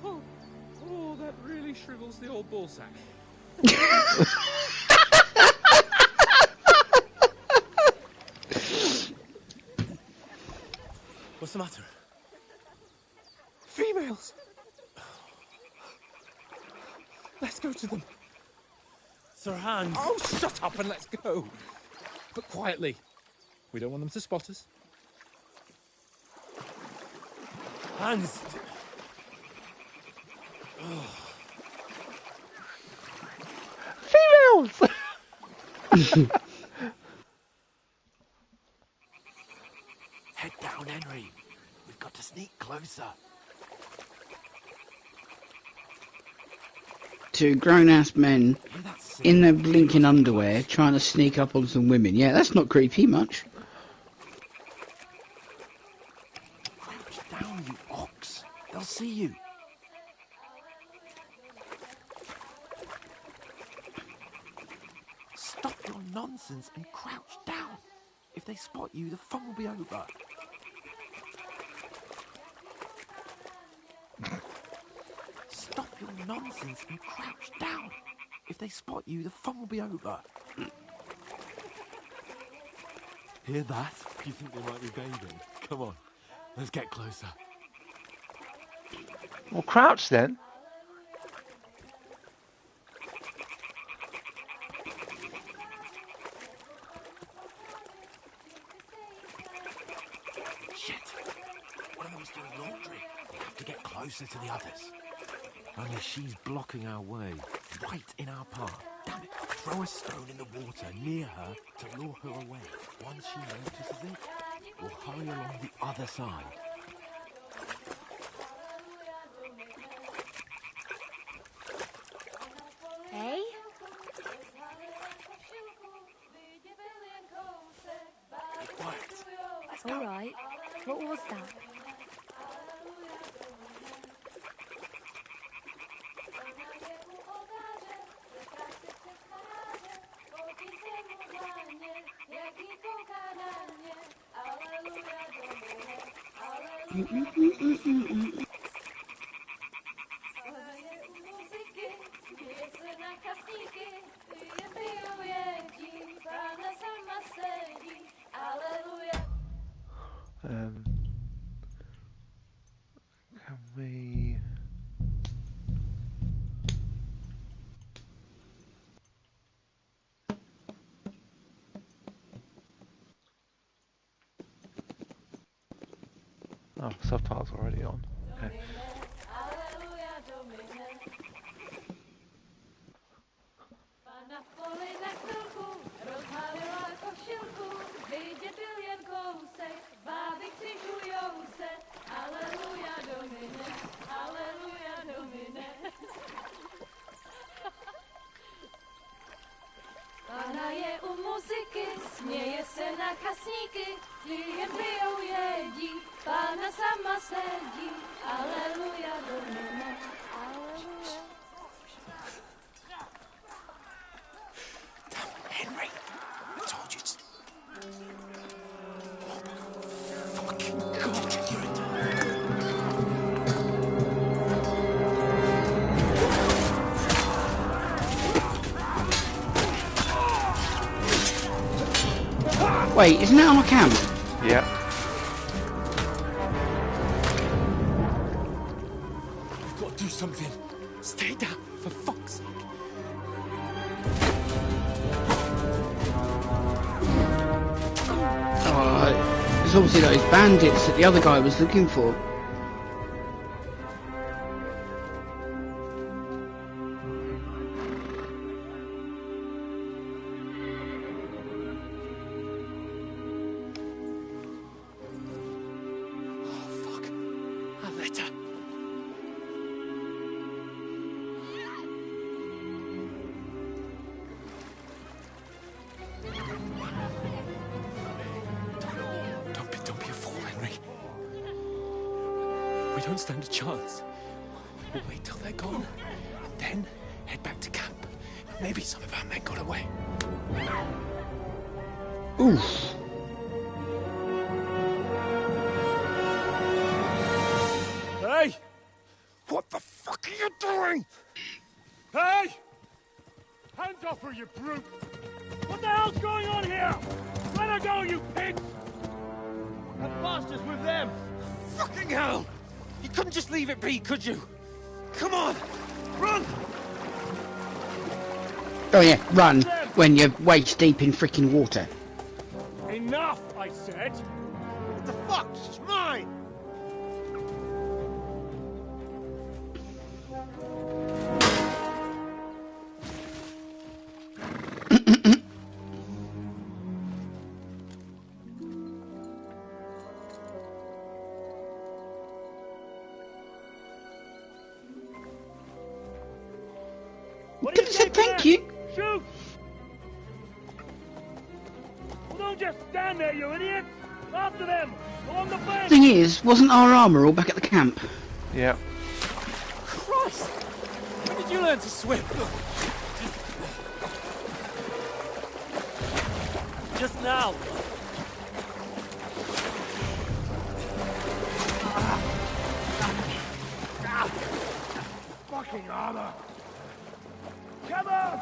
Oh, that really shrivels the old ball sack. What's the matter? Females! Let's go to them. Sir Hans. Oh, shut up and let's go. But quietly. We don't want them to spot us. Hans. Females! Head down, Henry. We've got to sneak closer. Two grown-ass men Hear that scene? in their blinking underwear trying to sneak up on some women. Yeah, that's not creepy much. Crouch down, you ox. They'll see you. Stop your nonsense and crouch down. If they spot you, the fun will be over. Stop your nonsense and crouch down. If they spot you, the fun will be over. Hear that? You think they might be bathing? Come on, let's get closer. Well, crouch then. Shit! One of them's doing laundry. We have to get closer to the others. Only she's blocking our way, right in our path. Damn it! Throw a stone in the water near her to lure her away. Once she notices it, we'll hurry along the other side. Hey? All right. What was that? Can we? Oh, subtitles already on. Okay. Pana je u muzyky, směje se na kasníky, klíjem pijou jedí, Pána sama sedí, aleluja, domine, aleluja. Damn, Henry, I told you to... Fucking God, you're a... Wait, isn't that our camp? Yeah. We've got to do something. Stay down, for fuck's sake. Oh, it's obviously those bandits that the other guy was looking for. Don't be a fool, Henry. We don't stand a chance. We'll wait till they're gone, and then head back to camp. Maybe some of our men got away. Oof. Hey! What the fuck are you doing? Hey! Hands off her, you brute! What the hell's going on here? Let her go, you pigs! That bastard's with them! Fucking hell! You couldn't just leave it be, could you? Come on! Run! Oh yeah, run when you're waist deep in freaking water. Enough, I said! What the fuck? She's mine! Could have said thank you. Shoot! Well, don't just stand there, you idiot! After them! Along the bank! Thing is, wasn't our armour all back at the camp? Yeah. Christ! When did you learn to swim? Just now! Fucking armor! Come on!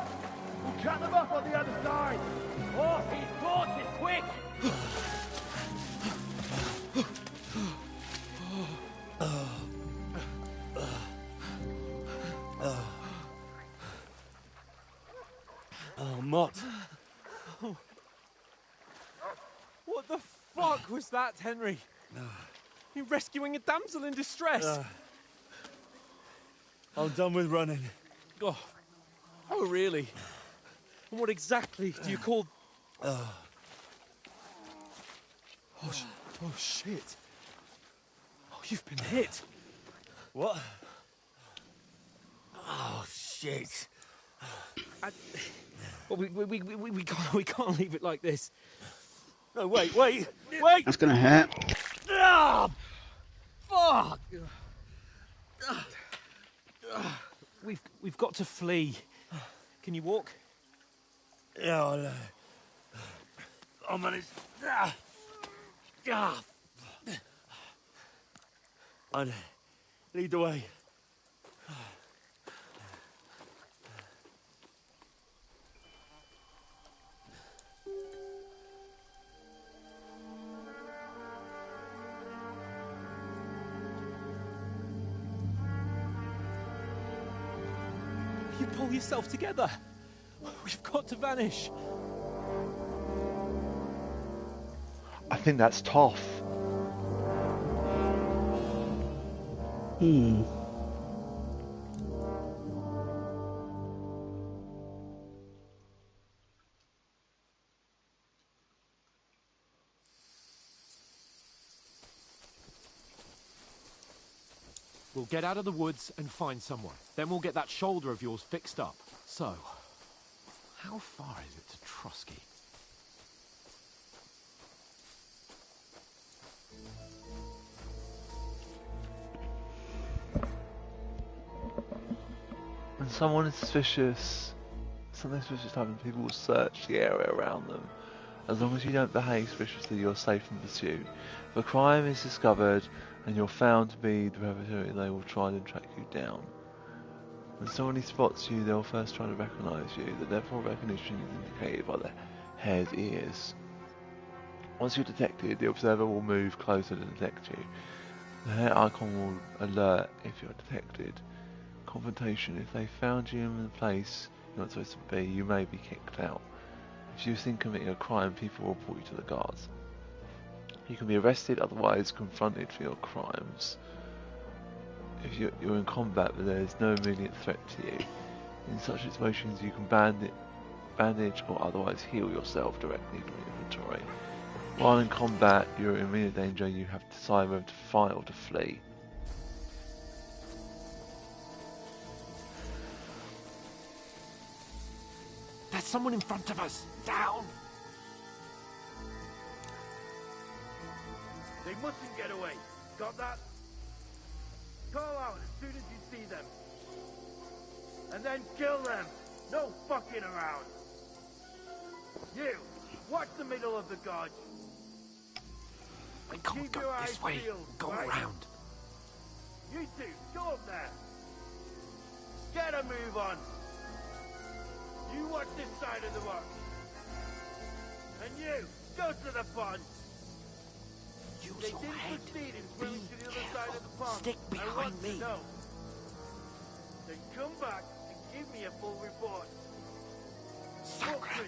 We'll cut them off on the other side! Off these horses, quick! Oh, Mott. What the fuck was that, Henry? You rescuing a damsel in distress? I'm done with running. Oh, really? And what exactly do you call... Oh, shit. Oh, you've been hit. What? Oh, shit. Well, we can't leave it like this. No, wait! That's gonna hurt. Ah, fuck! We've got to flee. Can you walk? Yeah, I'll manage. I'd lead the way. You pull yourself together. We've got to vanish. I think that's Toff. We'll get out of the woods and find someone. Then we'll get that shoulder of yours fixed up. So, how far is it to Trotsky? When someone is suspicious, something suspicious happens, people will search the area around them. As long as you don't behave suspiciously, you're safe from pursuit. If a crime is discovered and you're found to be the perpetrator, they will try to track you down. When somebody spots you, they'll first try to recognise you. The level of recognition is indicated by their head, ears. Once you're detected, the observer will move closer to detect you. The hair icon will alert if you're detected. Confrontation. If they found you in the place you're not supposed to be, you may be kicked out. If you think committing a crime, people will report you to the guards. You can be arrested, otherwise confronted for your crimes. If you're in combat but there is no immediate threat to you, in such situations you can bandage or otherwise heal yourself directly from your inventory. While in combat, you're in immediate danger, you have to decide whether to fight or to flee. There's someone in front of us! Down! They mustn't get away. Got that? Call out as soon as you see them. And then kill them. No fucking around. You, watch the middle of the gorge. We can't go this way. Go around. You two, go up there. Get a move on. You watch this side of the rock. And you, go to the pond. They didn't succeed in swimming to the other side of the pond. Stick behind me. No. Then come back and give me a full report. Sakra!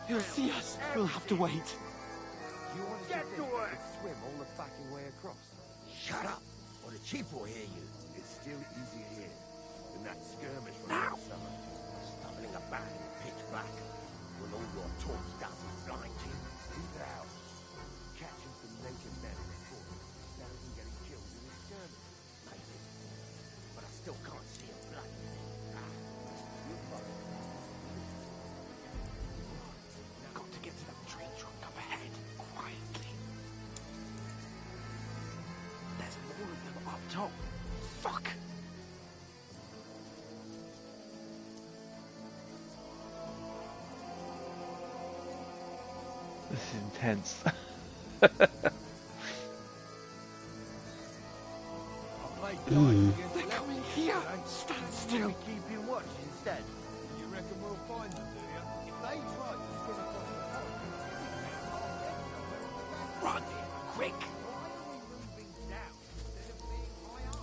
He'll see us. We'll have to wait. You want to get to work. Swim all the fucking way across. Shut up, or the chief will hear you. It's still easier here than that skirmish from Now. last summer. Stumbling about in pitch black, with all your talk doesn't blind you. Leave the house. Catching some native men in the fort. Better than getting killed in a skirmish. Maybe. But I still can't see a blood. You follow. Got to get to that tree trunk up ahead, quietly. There's more of them up top. Fuck! This is intense. They're coming here! Stand still! We keep you watch instead. You reckon we'll find them, do you? If they try to swim across the pond, Run! Quick! why are we moving down instead of being high up?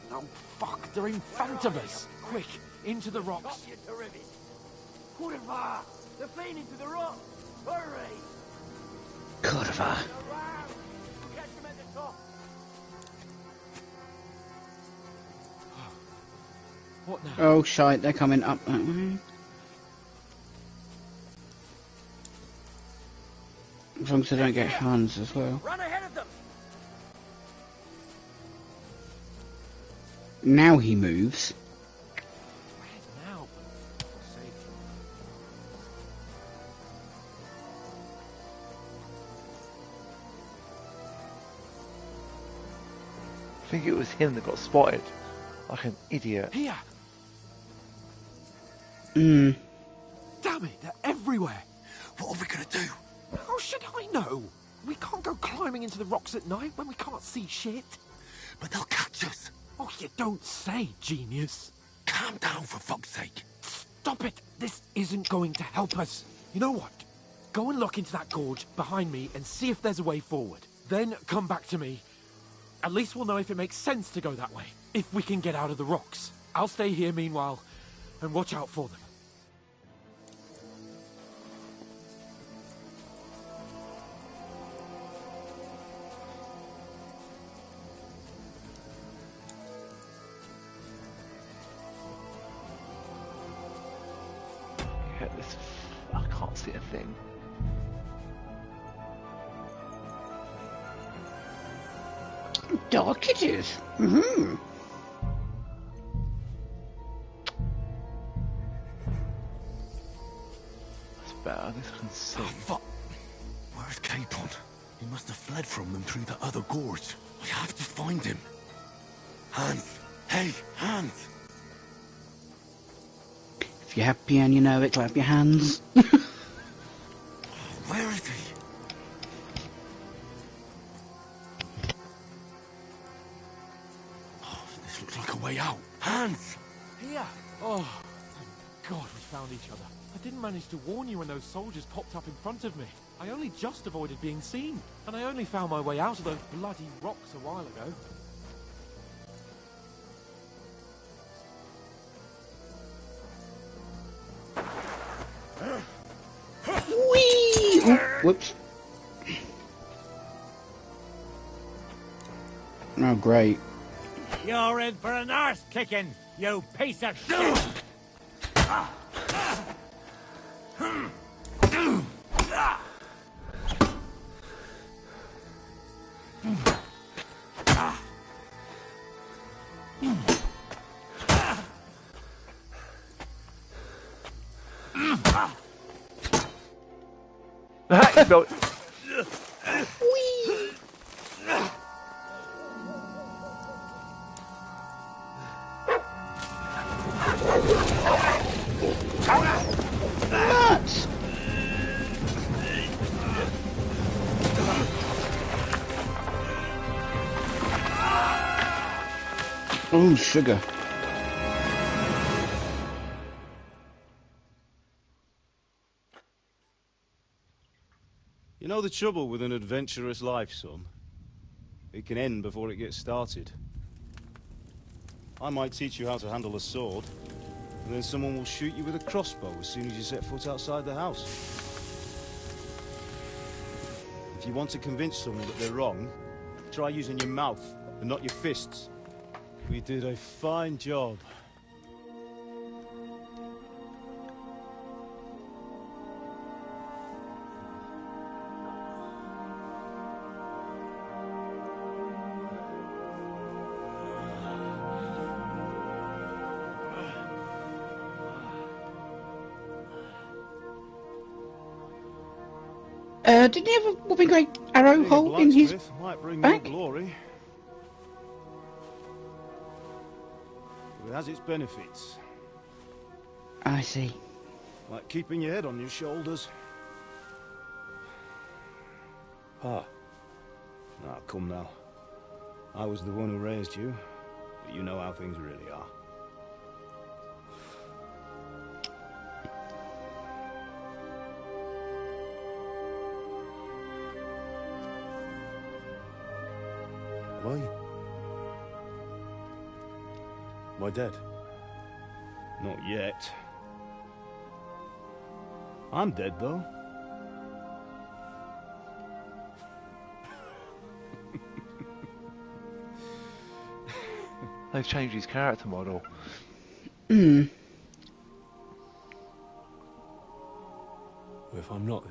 No, fuck! They're in front of us! Quick! Into the rocks! You terrific. Kurva! They're fleeing into the rock. Hurry! Kurva. Around! Catch them at the top. What now? Oh shite, they're coming up that way. As long as they don't get Hans as well. Run ahead of them. Now he moves. Where now? For God's sake. I think it was him that got spotted. Like an idiot. Here! Hmm. Damn it, they're everywhere! What are we gonna do? How should I know? We can't go climbing into the rocks at night when we can't see shit. But they'll catch us. Oh, you don't say, genius. Calm down, for fuck's sake. Stop it! This isn't going to help us. You know what? Go and look into that gorge behind me and see if there's a way forward. Then come back to me. At least we'll know if it makes sense to go that way. If we can get out of the rocks. I'll stay here meanwhile and watch out for them. Yeah, I can't see a thing. Dark it is. Mm-hmm. That's better. At least I can see. Oh, fuck. Where's Capon? He must have fled from them through the other gorge. I have to find him. Hans. Hey, Hans. If you're happy and you know it, clap your hands. Where is he? Oh, this looks like a way out. Hans! Here! Oh, thank God we found each other. I didn't manage to warn you when those soldiers popped up in front of me. I only just avoided being seen. And I only found my way out of those bloody rocks a while ago. Whee! Oh, whoops. Oh, great. You're in for an arse kicking, you piece of shit! No. Nuts! Oh, sugar. You know the trouble with an adventurous life, son? It can end before it gets started. I might teach you how to handle a sword, and then someone will shoot you with a crossbow as soon as you set foot outside the house. If you want to convince someone that they're wrong, try using your mouth and not your fists. We did a fine job. Didn't he have a whopping great arrow hole in his might bring back? more glory. But it has its benefits. I see. Like keeping your head on your shoulders. Pa. Now, come now. I was the one who raised you, but you know how things really are. Am I dead? Not yet. I'm dead, though. They've changed his character model. Hmm. Well, if I'm not,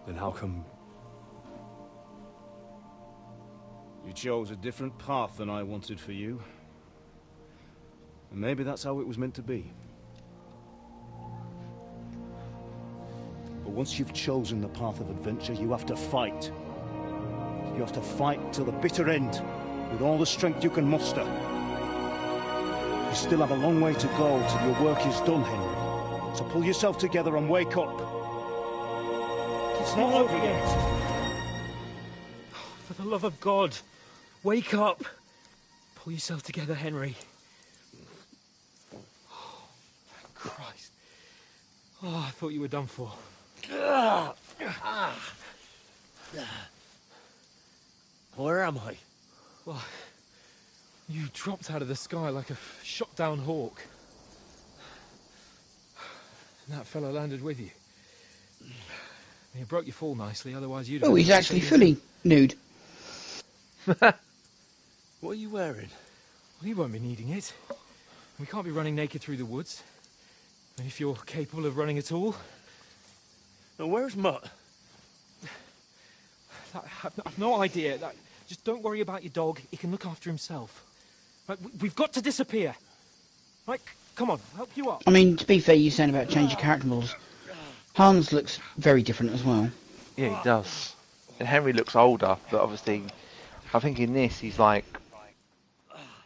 then how come You chose a different path than I wanted for you. And maybe that's how it was meant to be. But once you've chosen the path of adventure, you have to fight. You have to fight till the bitter end, with all the strength you can muster. You still have a long way to go till your work is done, Henry. So pull yourself together and wake up. It's not over yet. For the love of God, wake up. Pull yourself together, Henry. Oh, thank Christ. Oh, I thought you were done for. Where am I? Well, you dropped out of the sky like a shot-down hawk. And that fellow landed with you. You broke your fall nicely, otherwise you'd have... Oh, he's actually fully nude. What are you wearing? Well, you won't be needing it. We can't be running naked through the woods. And if you're capable of running at all... Now, where's Mutt? I've no idea. Just don't worry about your dog. He can look after himself. Right, we've got to disappear. Right, come on, I'll help you up. I mean, to be fair, you're saying about changing character models. Hans looks very different as well. Yeah, he does. And Henry looks older, but obviously, I think in this he's like,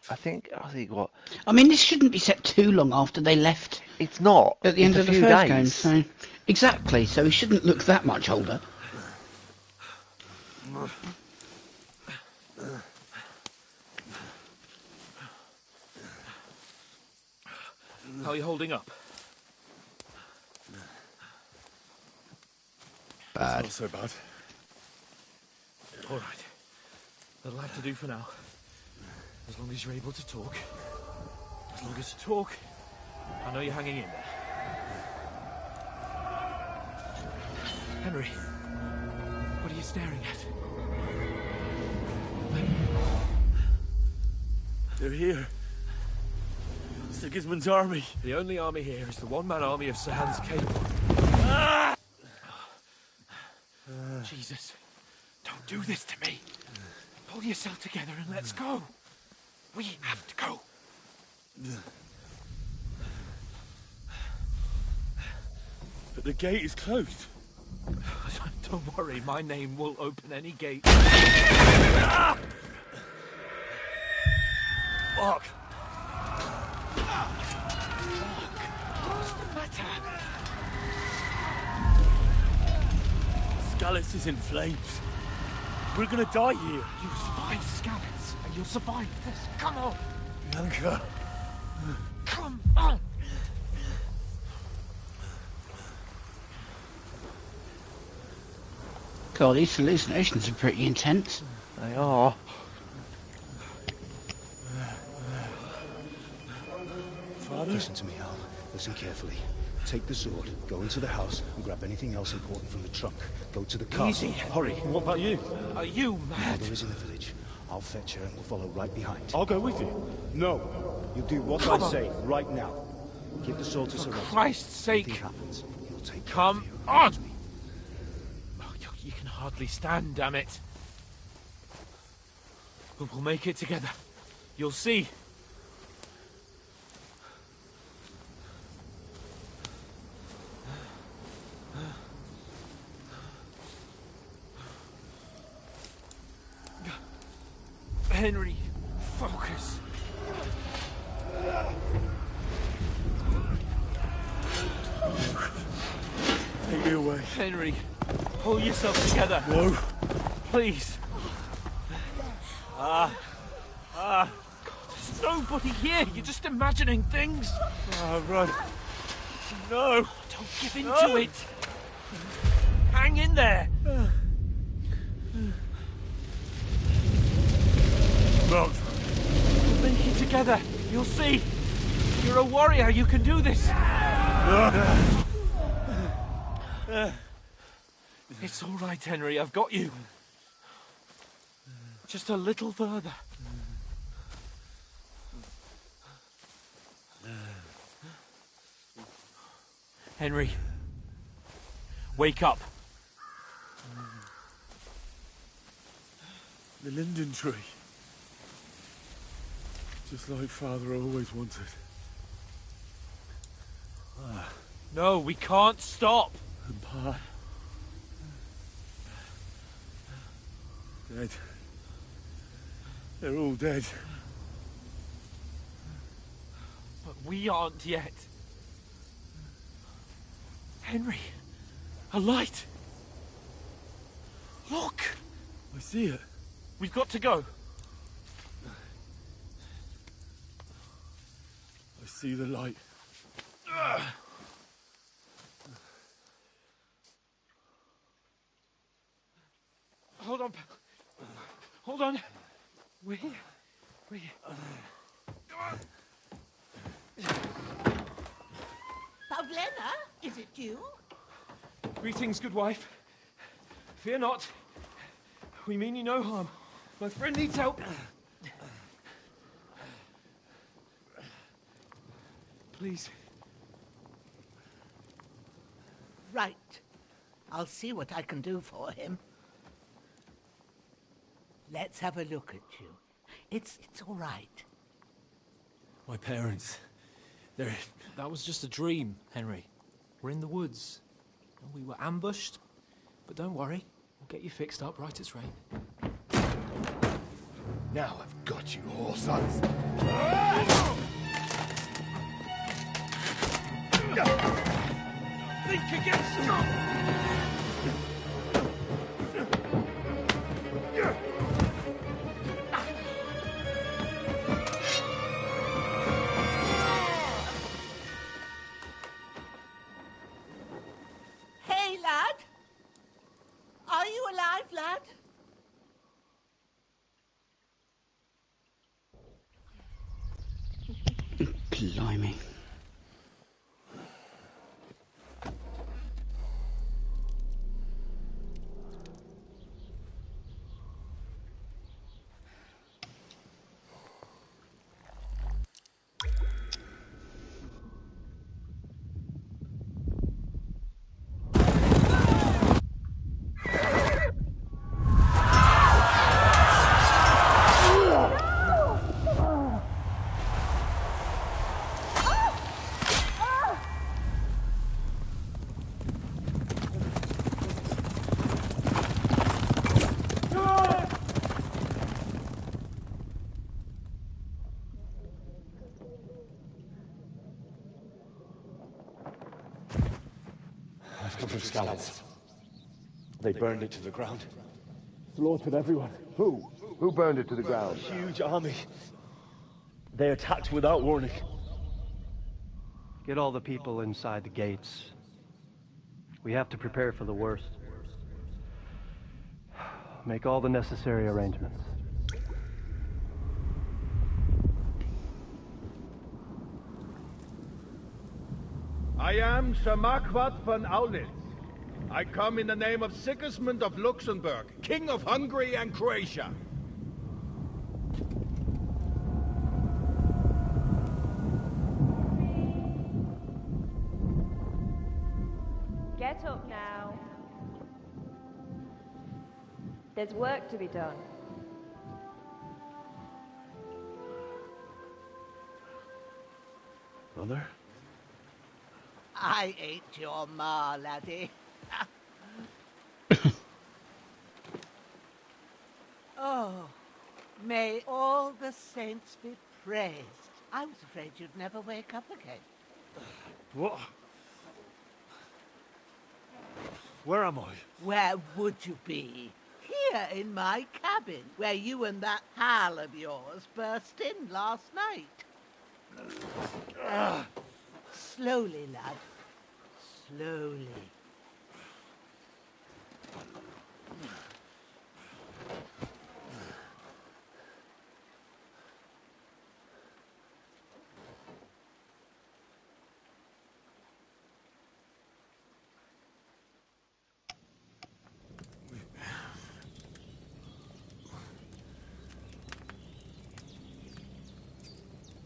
I think what? I mean, this shouldn't be set too long after they left. It's not. At the end of the few first days. game, so exactly. So he shouldn't look that much older. How are you holding up? Bad. Not so bad. All right. That'll have to do for now. As long as you're able to talk. As long as you talk, I know you're hanging in there. Henry, what are you staring at? They're here. Sigismund's army. The only army here is the one-man army of Sir Hans Cable. Jesus, don't do this to me. Pull yourself together and let's go. We have to go. But the gate is closed. Don't worry, my name will open any gate. Fuck. What's the matter? Skalitz is in flames. We're gonna die here. You survived Skalitz, and you'll survive this. Come on. Bianca. Come on. God, these hallucinations are pretty intense. They are. Father? Listen to me, Al. Listen carefully. Take the sword, go into the house, and grab anything else important from the trunk. Go to the castle. Easy. Hurry. What about you? Are you mad? Mother is in the village. I'll fetch her and we'll follow right behind. I'll go with you. No. You do what I say right now. Keep the sword to For Serenity. Christ's sake. Anything happens, he'll take care Come of you. on. Oh, you can hardly stand, damn it. But we'll make it together. You'll see. Henry, focus. Take me away. Henry, pull yourself together. No. Please. There's nobody here. You're just imagining things. Run. No. Don't give in to it. Hang in there. No. We'll make it together. You'll see. You're a warrior. You can do this. It's all right, Henry. I've got you. Just a little further. Henry, wake up. The linden tree. Just like Father always wanted. No, we can't stop. And Pa... dead. They're all dead. But we aren't yet. Henry, a light. Look! I see it. We've got to go. I see the light. Hold on. Hold on. We're here. We're here. Pavlena, is it you? Greetings, good wife. Fear not. We mean you no harm. My friend needs help. Please. Right. I'll see what I can do for him. Let's have a look at you. It's all right. My parents. They're... That was just a dream, Henry. We're in the woods. We were ambushed. But don't worry. We'll get you fixed up right as rain. Now I've got you, whore sons. Think against Hey, lad. Are you alive, lad? Blimey. I've come from Scallops. They burned it to the ground. Slaughtered everyone. Who? Who burned it to the ground? A huge army. They attacked without warning. Get all the people inside the gates. We have to prepare for the worst. Make all the necessary arrangements. I am Sir Marquardt von Aulitz. I come in the name of Sigismund of Luxembourg, King of Hungary and Croatia. Get up now. There's work to be done. Mother? I ain't your ma, laddie. Oh, may all the saints be praised. I was afraid you'd never wake up again. What? Where am I? Where would you be? Here in my cabin, where you and that pal of yours burst in last night. Slowly, lad. Slowly.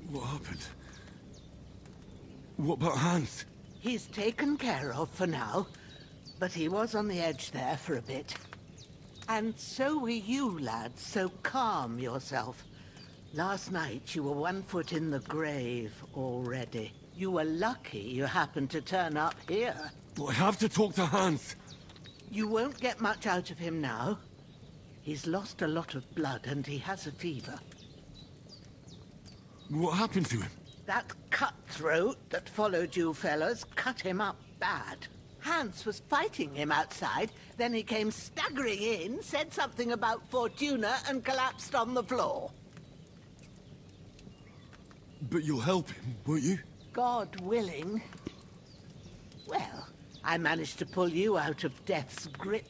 What happened? What about Hans? He's taken care of for now, but he was on the edge there for a bit. And so were you, lad, so calm yourself. Last night you were 1 foot in the grave already. You were lucky you happened to turn up here. I have to talk to Hans. You won't get much out of him now. He's lost a lot of blood and he has a fever. What happened to him? That cutthroat that followed you fellas cut him up bad. Hans was fighting him outside, then he came staggering in, said something about Fortuna and collapsed on the floor. But you'll help him, won't you? God willing. Well, I managed to pull you out of death's grip,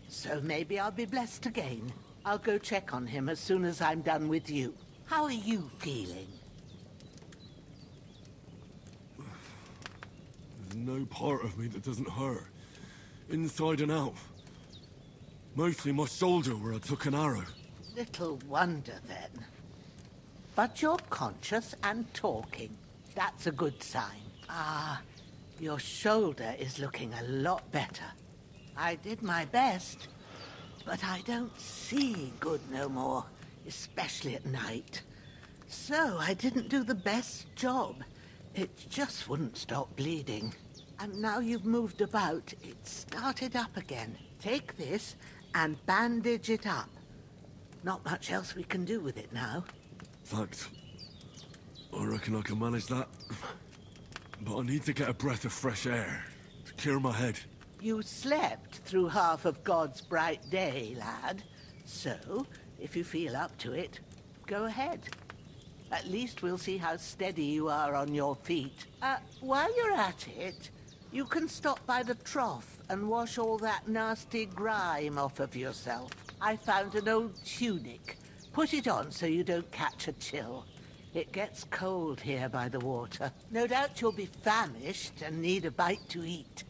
so maybe I'll be blessed again. I'll go check on him as soon as I'm done with you. How are you feeling? There's no part of me that doesn't hurt. Inside and out. Mostly my shoulder where I took an arrow. Little wonder then. But you're conscious and talking. That's a good sign. Ah, your shoulder is looking a lot better. I did my best, but I don't see good no more, especially at night. So I didn't do the best job. It just wouldn't stop bleeding. And now you've moved about, it started up again. Take this and bandage it up. Not much else we can do with it now. Thanks. I reckon I can manage that. But I need to get a breath of fresh air to clear my head. You slept through half of God's bright day, lad. So, if you feel up to it, go ahead. At least we'll see how steady you are on your feet. While you're at it, you can stop by the trough and wash all that nasty grime off of yourself. I found an old tunic. Put it on so you don't catch a chill. It gets cold here by the water. No doubt you'll be famished and need a bite to eat.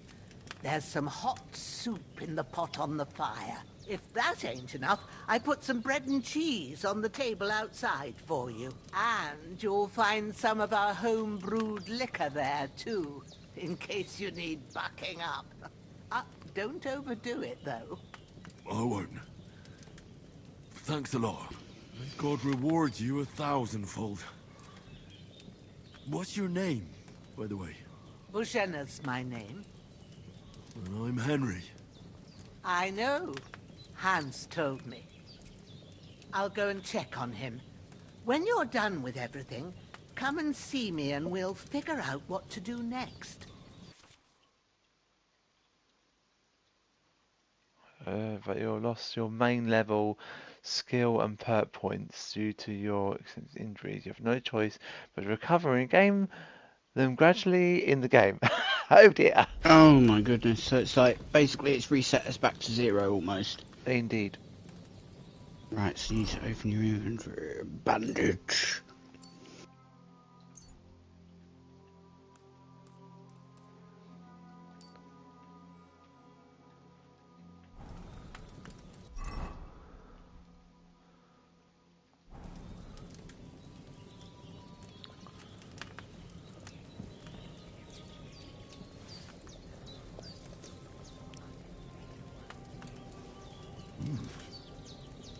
There's some hot soup in the pot on the fire. If that ain't enough, I put some bread and cheese on the table outside for you. And you'll find some of our home-brewed liquor there, too, in case you need bucking up. Don't overdo it, though. I won't. Thanks a lot. May God reward you 1,000-fold. What's your name, by the way? Bushenna's my name. And I'm Henry. I know. Hans told me. I'll go and check on him. When you're done with everything, come and see me and we'll figure out what to do next. But you lost your main level skill and perk points due to your extensive injuries. You have no choice but to recover and gain them gradually in the game. Oh dear. Oh my goodness. So it's like, basically it's reset us back to 0 almost. Indeed. Right, so you need to open your inventory. Bandage.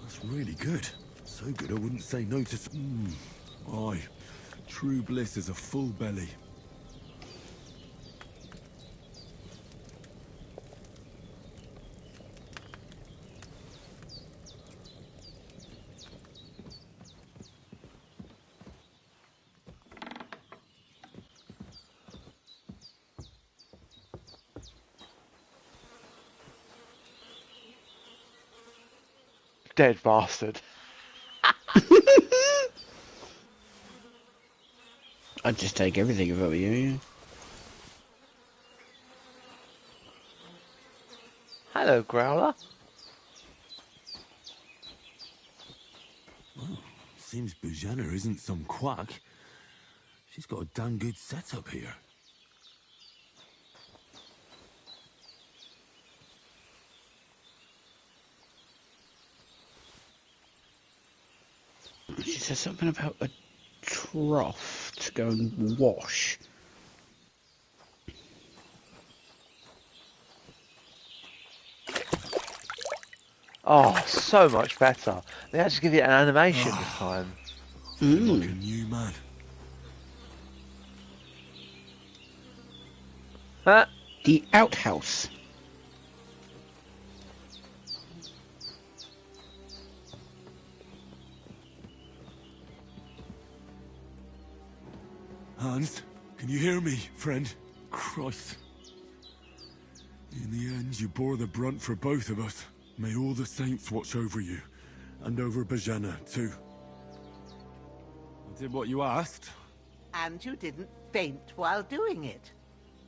That's really good. So good I wouldn't say no to... Aye. True bliss is a full belly. Dead bastard. I'd just take everything if I were you, yeah. Hello, Growler. Well, seems Bujanna isn't some quack. She's got a damn good setup here. She said something about a trough to go and wash. Oh, so much better. They actually give you an animation this time. Feel like a new man. Huh? The outhouse. Hans, can you hear me, friend? Christ. In the end, you bore the brunt for both of us. May all the saints watch over you. And over Bajana, too. I did what you asked. And you didn't faint while doing it.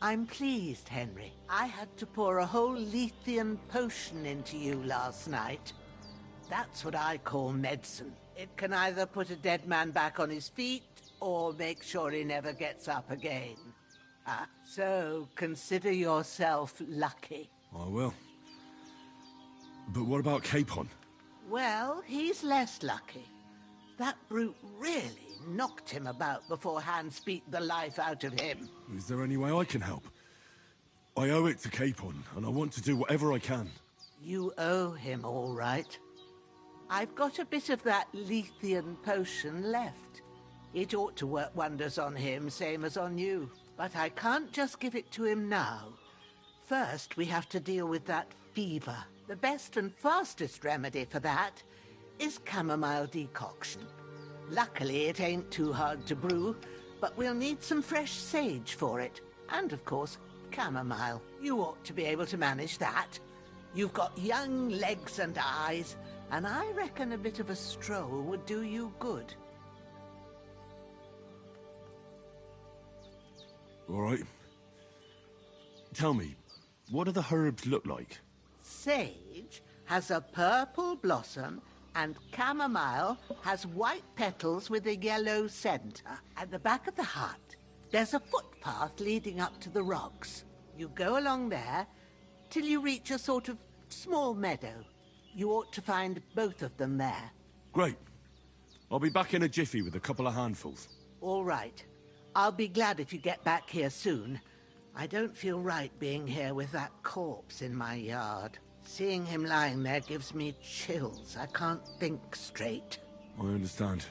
I'm pleased, Henry. I had to pour a whole Lethean potion into you last night. That's what I call medicine. It can either put a dead man back on his feet, or make sure he never gets up again. So consider yourself lucky. I will. But what about Capon? Well, he's less lucky. That brute really knocked him about before Hans beat the life out of him. Is there any way I can help? I owe it to Capon, and I want to do whatever I can. You owe him all right. I've got a bit of that Lethean potion left. It ought to work wonders on him, same as on you. But I can't just give it to him now. First, we have to deal with that fever. The best and fastest remedy for that is chamomile decoction. Luckily, it ain't too hard to brew, but we'll need some fresh sage for it. And, of course, chamomile. You ought to be able to manage that. You've got young legs and eyes, and I reckon a bit of a stroll would do you good. All right. Tell me, what do the herbs look like? Sage has a purple blossom, and chamomile has white petals with a yellow center. At the back of the hut, there's a footpath leading up to the rocks. You go along there till you reach a sort of small meadow. You ought to find both of them there. Great. I'll be back in a jiffy with a couple of handfuls. All right. I'll be glad if you get back here soon. I don't feel right being here with that corpse in my yard. Seeing him lying there gives me chills. I can't think straight. I understand.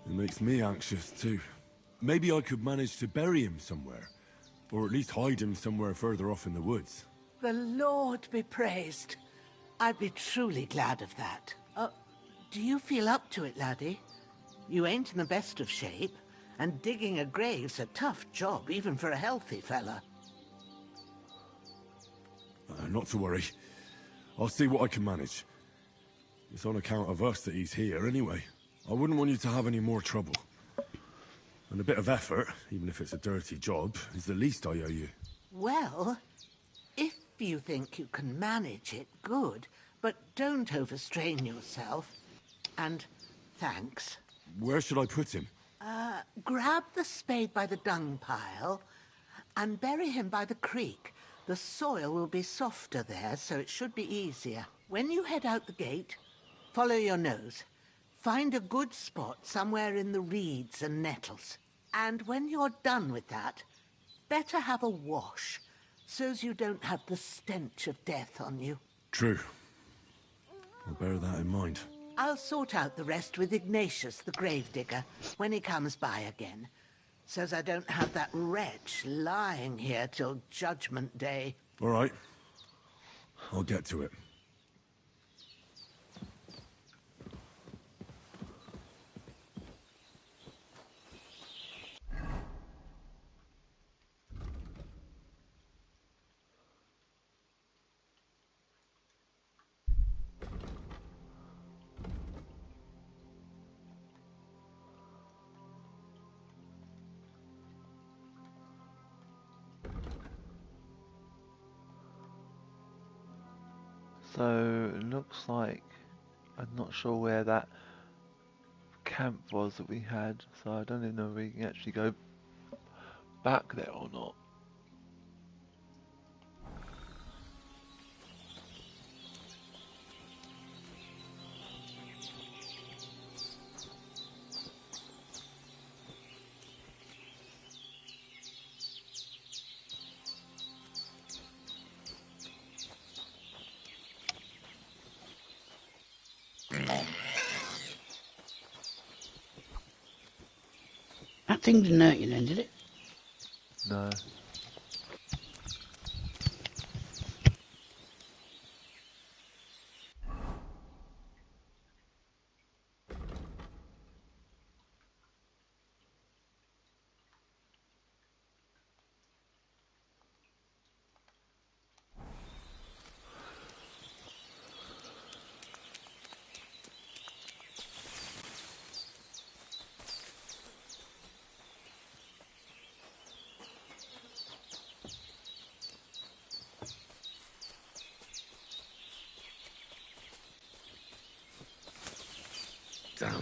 It makes me anxious, too. Maybe I could manage to bury him somewhere. Or at least hide him somewhere further off in the woods. The Lord be praised. I'd be truly glad of that. Do you feel up to it, laddie? You ain't in the best of shape, and digging a grave's a tough job, even for a healthy fella. Not to worry. I'll see what I can manage. It's on account of us that he's here, anyway. I wouldn't want you to have any more trouble. And a bit of effort, even if it's a dirty job, is the least I owe you. Well, if you think you can manage it, good. But don't overstrain yourself. And thanks. Where should I put him? Grab the spade by the dung pile and bury him by the creek. The soil will be softer there, so it should be easier. When you head out the gate, follow your nose. Find a good spot somewhere in the reeds and nettles. And when you're done with that, better have a wash, so's you don't have the stench of death on you. True. I'll bear that in mind. I'll sort out the rest with Ignatius, the gravedigger, when he comes by again, so's I don't have that wretch lying here till Judgment Day. All right. I'll get to it. So it looks like I'm not sure where that camp was that we had, so I don't even know if we can actually go back there or not. That thing didn't hurt you then, did it? No. Damn, my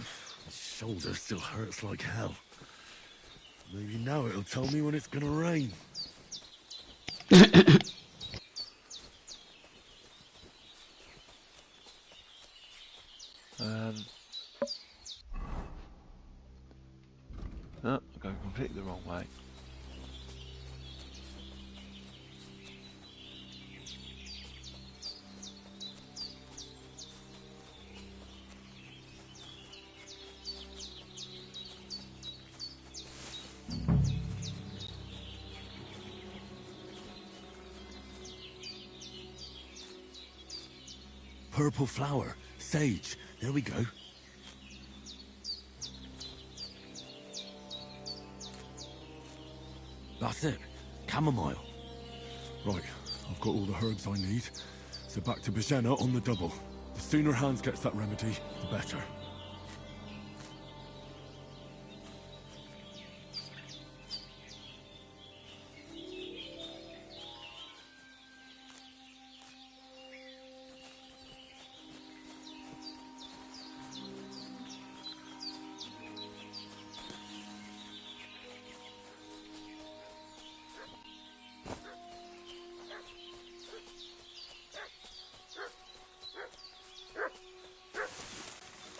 shoulder still hurts like hell. Maybe now it'll tell me when it's gonna rain. No, I'm going completely the wrong way. Purple flower, sage, there we go. That's it, chamomile. Right, I've got all the herbs I need, so back to Bajena on the double. The sooner Hans gets that remedy, the better.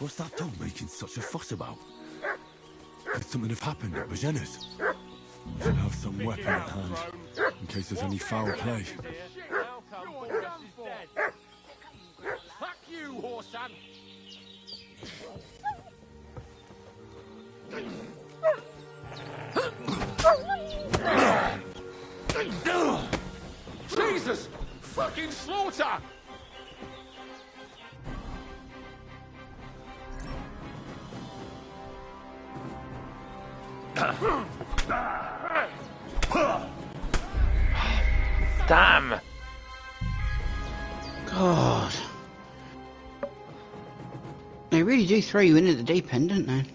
What's that dog making such a fuss about? Could something have happened at Bajena's? Should have some weapon at hand, in case there's any foul play. Fuck you, Horsan! Jesus! Fucking slaughter! Damn! God. They really do throw you in at the deep end, don't they?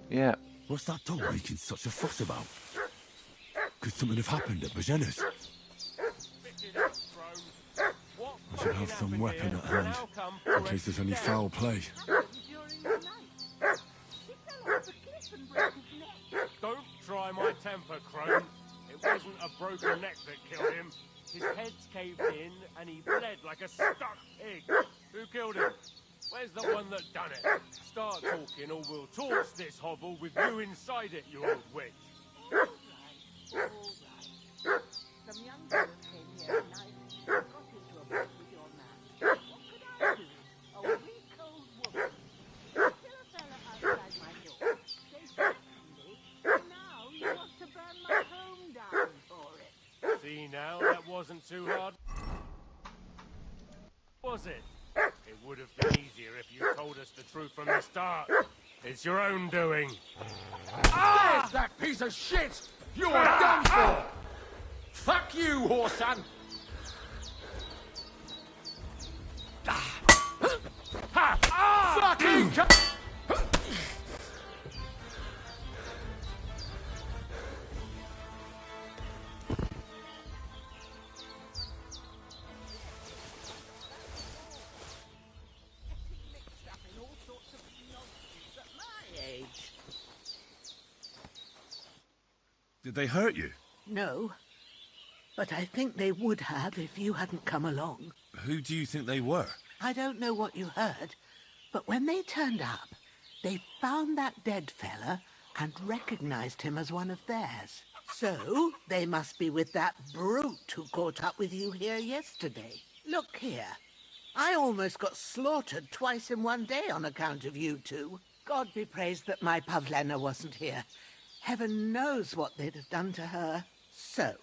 Yeah. What's that dog making such a fuss about? Could something have happened at Bajena's? I should have some weapon at hand, in case there's any foul play. Don't try my temper, Crone. It wasn't a broken neck that killed him. His head's caved in and he bled like a stuck pig. Who killed him? Where's the one that done it? Start talking or we'll torch this hovel with you inside it, you old witch. All right. Some young girls came here and I got into a fight with your man. What could I do? A weak old woman. Still a fella outside my door. They threatened me, and now you want to burn my home down for it. See now, that wasn't too hard. Was it? It would have been easier if you told us the truth from the start. It's your own doing. Ah! That piece of shit! You're done for! Fuck you, Horsan! Ha! Fucking Did they hurt you? No, but I think they would have if you hadn't come along. Who do you think they were? I don't know what you heard, but when they turned up, they found that dead fella and recognized him as one of theirs. So, they must be with that brute who caught up with you here yesterday. Look here. I almost got slaughtered twice in one day on account of you two. God be praised that my Pavlena wasn't here. Heaven knows what they'd have done to her. So,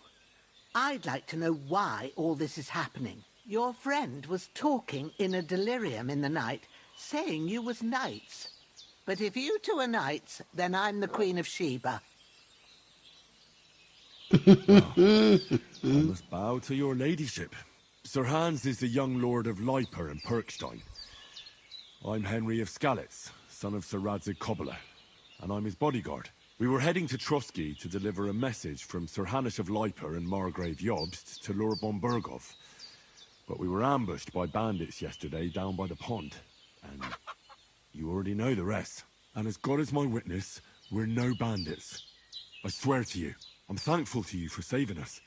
I'd like to know why all this is happening. Your friend was talking in a delirium in the night, saying you was knights. But if you two are knights, then I'm the Queen of Sheba. I must bow to your ladyship. Sir Hans is the young lord of Leiper and Perkstein. I'm Henry of Skalitz, son of Sir Radzig Kobyla, and I'm his bodyguard. We were heading to Trotsky to deliver a message from Sir Hanush of Leiper and Margrave Jobst to Lord von Berghoff. But we were ambushed by bandits yesterday down by the pond, and you already know the rest. And as God is my witness, we're no bandits. I swear to you, I'm thankful to you for saving us.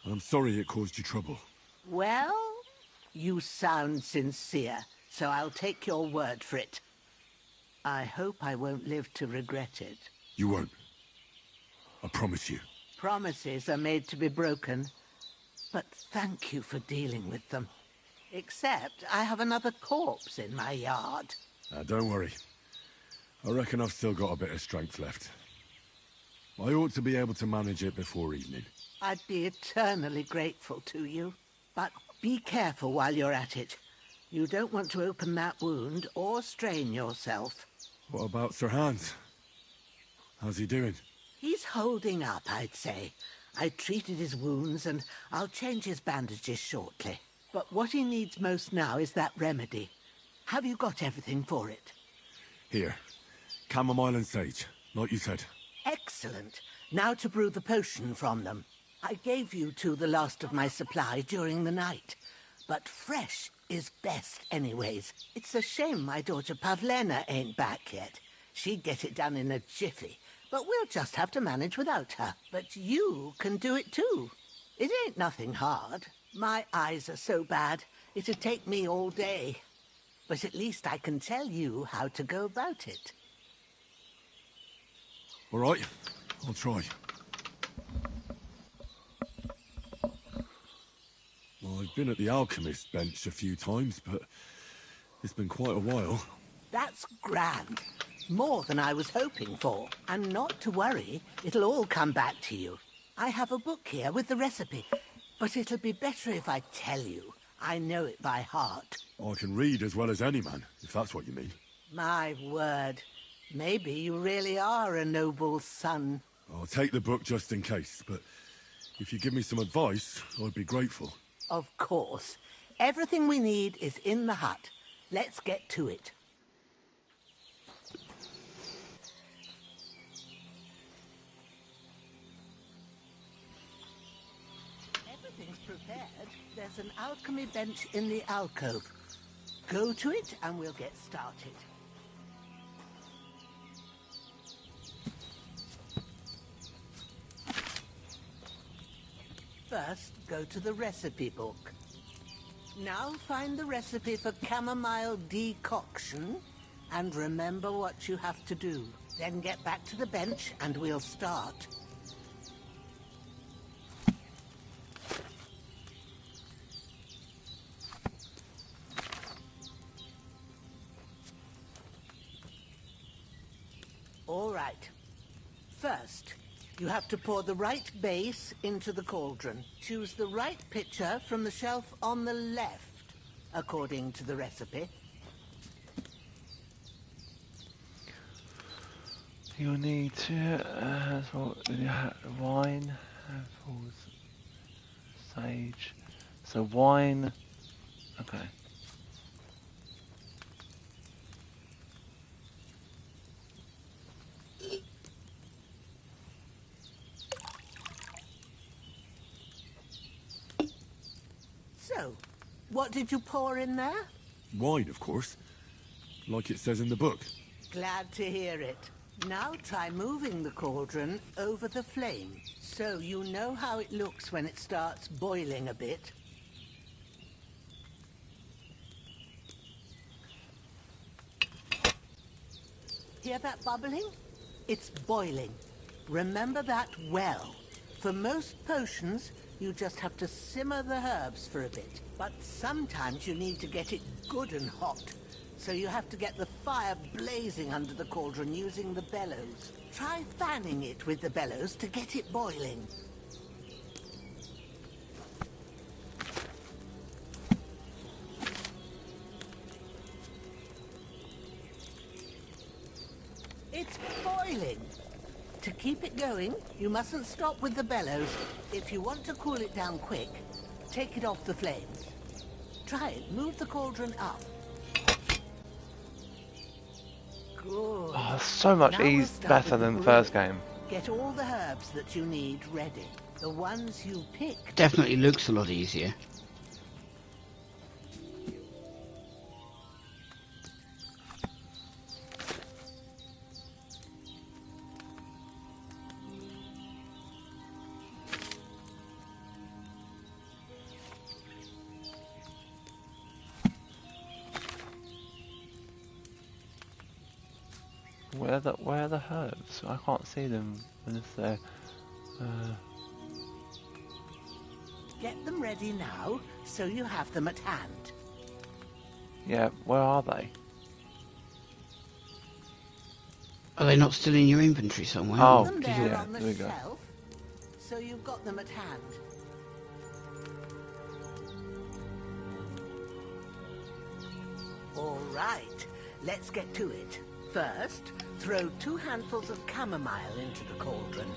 I'm sorry it caused you trouble. Well, you sound sincere, so I'll take your word for it. I hope I won't live to regret it. You won't. I promise you. Promises are made to be broken, but thank you for dealing with them. Except I have another corpse in my yard. Don't worry. I reckon I've still got a bit of strength left. I ought to be able to manage it before evening. I'd be eternally grateful to you. But be careful while you're at it. You don't want to open that wound or strain yourself. What about Sir Hans? How's he doing? He's holding up, I'd say. I treated his wounds and I'll change his bandages shortly. But what he needs most now is that remedy. Have you got everything for it? Here. Chamomile and sage, like you said. Excellent. Now to brew the potion from them. I gave you two the last of my supply during the night. But fresh is best anyways. It's a shame my daughter Pavlena ain't back yet. She'd get it done in a jiffy. But we'll just have to manage without her. But you can do it too. It ain't nothing hard. My eyes are so bad, it'd take me all day. But at least I can tell you how to go about it. All right, I'll try. Well, I've been at the alchemist's bench a few times, but it's been quite a while. That's grand. More than I was hoping for. And not to worry, it'll all come back to you. I have a book here with the recipe, but it'll be better if I tell you. I know it by heart. I can read as well as any man, if that's what you mean. My word. Maybe you really are a noble son. I'll take the book just in case, but if you give me some advice, I'd be grateful. Of course. Everything we need is in the hut. Let's get to it. Everything's prepared. There's an alchemy bench in the alcove. Go to it and we'll get started. First, go to the recipe book. Now find the recipe for chamomile decoction and remember what you have to do. Then get back to the bench and we'll start. All right. First, you have to pour the right base into the cauldron. Choose the right pitcher from the shelf on the left, according to the recipe. You'll need to wine, apples, sage. So wine. Okay. So, what did you pour in there? Wine, of course. Like it says in the book. Glad to hear it. Now try moving the cauldron over the flame, so you know how it looks when it starts boiling a bit. Hear that bubbling? It's boiling. Remember that well. For most potions, You just have to simmer the herbs for a bit. But sometimes you need to get it good and hot. So you have to get the fire blazing under the cauldron using the bellows. Try fanning it with the bellows to get it boiling. It's boiling. To keep it going, you mustn't stop with the bellows. If you want to cool it down quick, take it off the flames. Try it. Move the cauldron up. Good. Oh, so much Now we'll start better with than the brewing. first game. Get all the herbs that you need ready. The ones you picked. Definitely looks a lot easier. Where are the herbs? I can't see them unless they're. Get them ready now, so you have them at hand. Yeah, where are they? Are they not still in your inventory somewhere? Oh, Them there yeah, on the there we go. shelf, so you've got them at hand. All right, let's get to it. First, throw 2 handfuls of chamomile into the cauldron.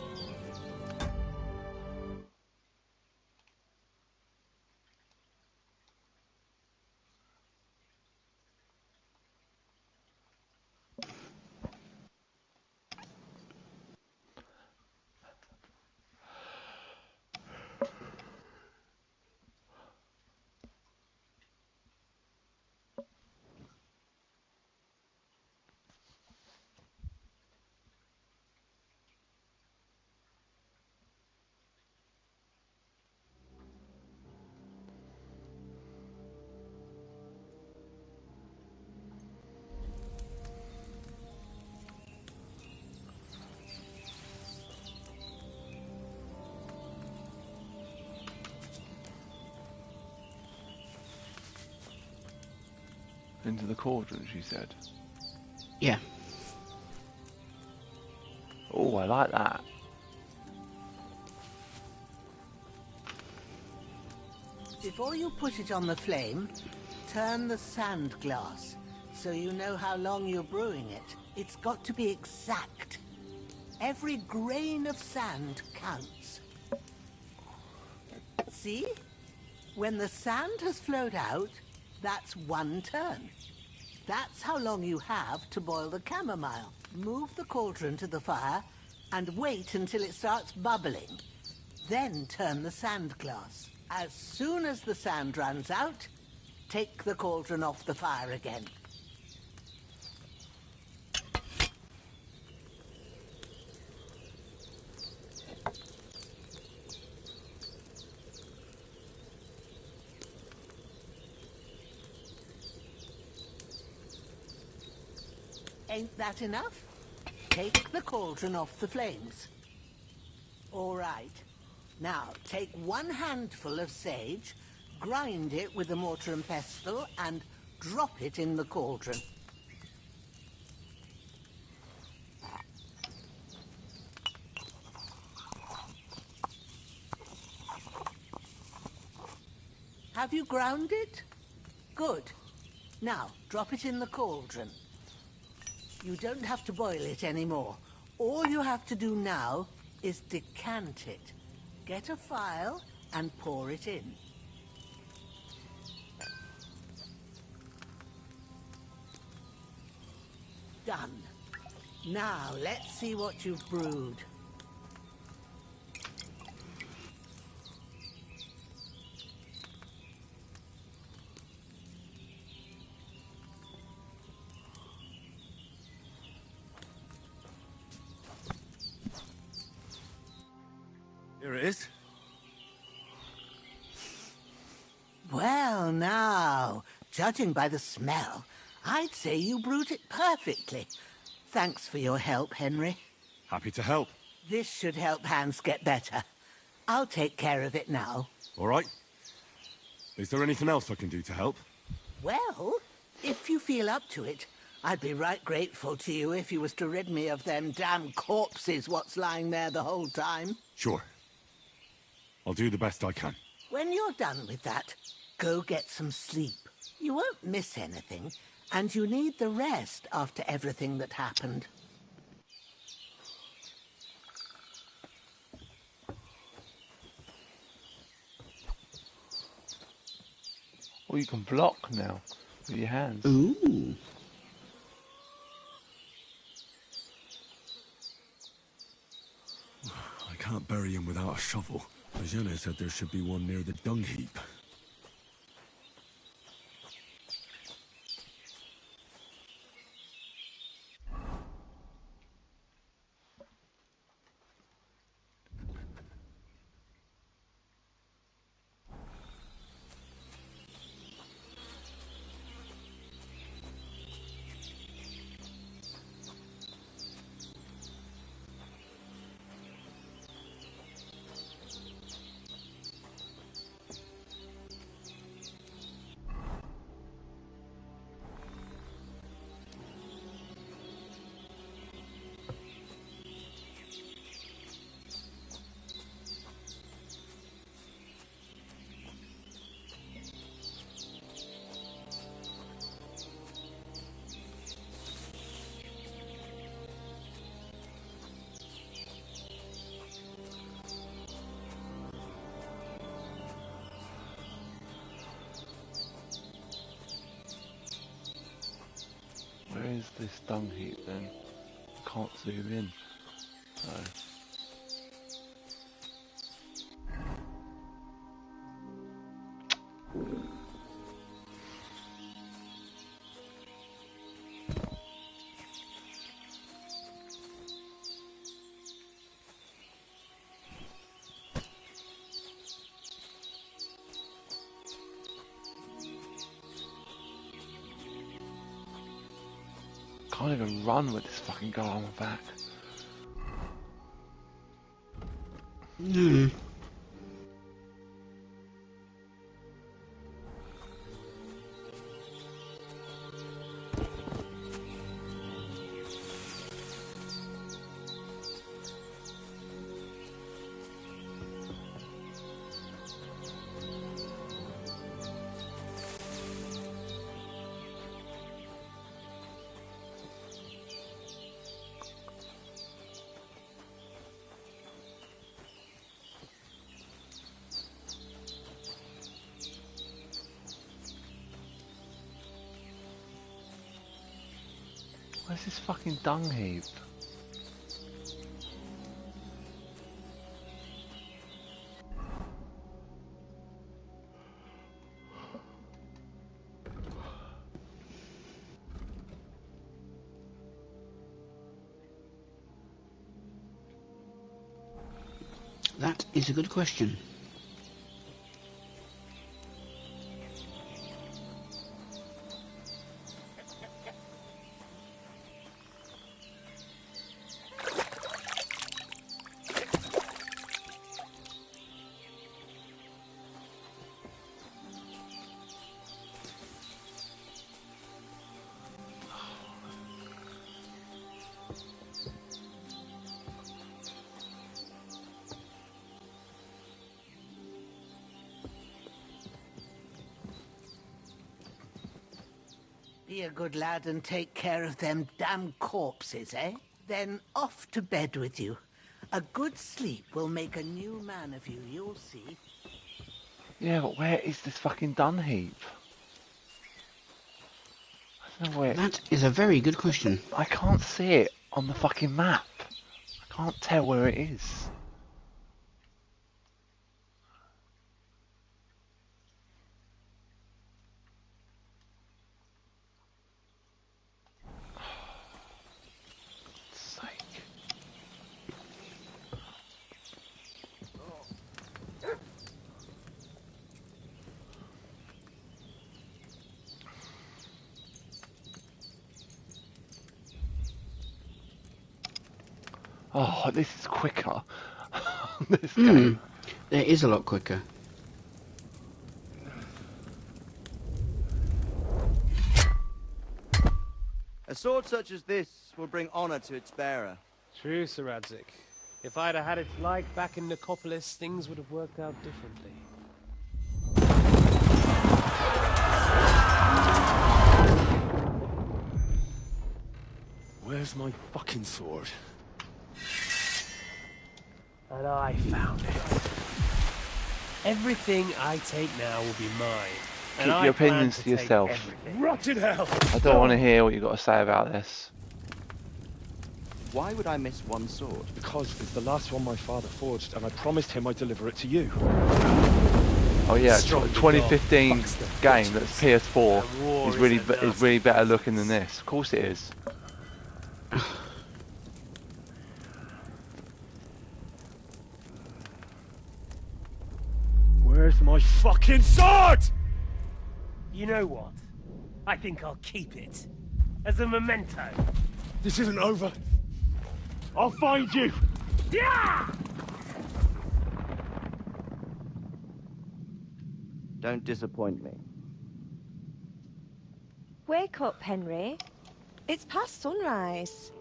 Into the cauldron, she said. Yeah. Oh, I like that. Before you put it on the flame, turn the sand glass, so you know how long you're brewing it. It's got to be exact. Every grain of sand counts. See? When the sand has flowed out, that's 1 turn. That's how long you have to boil the chamomile. Move the cauldron to the fire and wait until it starts bubbling. Then turn the sand glass. As soon as the sand runs out, take the cauldron off the fire again. Ain't that enough? Take the cauldron off the flames. All right. Now, take 1 handful of sage, grind it with a mortar and pestle, and drop it in the cauldron. Have you ground it? Good. Now, drop it in the cauldron. You don't have to boil it anymore. All you have to do now is decant it. Get a phial and pour it in. Done. Now, let's see what you've brewed. Here it is. Well, now, judging by the smell, I'd say you brewed it perfectly. Thanks for your help, Henry. Happy to help. This should help Hans get better. I'll take care of it now. All right. Is there anything else I can do to help? Well, if you feel up to it, I'd be right grateful to you if you was to rid me of them damn corpses what's lying there the whole time. Sure. I'll do the best I can. When you're done with that, go get some sleep. You won't miss anything, and you need the rest after everything that happened. Or you can block now with your hands. Ooh. I can't bury him without a shovel. Jenna said there should be one near the dung heap. Where is this dung heap then? Can't zoom in. So. Can't even run with this fucking guy on my back. Hmm. Where's this fucking dung heap? That is a good question. Be a good lad and take care of them damn corpses, eh? Then off to bed with you. A good sleep will make a new man of you, you'll see. Yeah, but where is this fucking dung heap? I don't know where. That is a very good question. I can't see it on the fucking map. I can't tell where it is. Oh, this is quicker. This game. It is a lot quicker. A sword such as this will bring honor to its bearer. True, Sir Radzik. If I'd have had it like back in Nicopolis, things would have worked out differently. Where's my fucking sword? And I found it. Everything I take now will be mine. Keep your opinions to yourself. Rotted hell! I don't want to hear what you've got to say about this. Why would I miss one sword? Because it's the last one my father forged, and I promised him I'd deliver it to you. Oh yeah, 2015 game that's PS4 is really better looking than this. Of course it is. Where's my fucking sword? You know what? I think I'll keep it. As a memento. This isn't over. I'll find you! Yeah! Don't disappoint me. Wake up, Henry. It's past sunrise.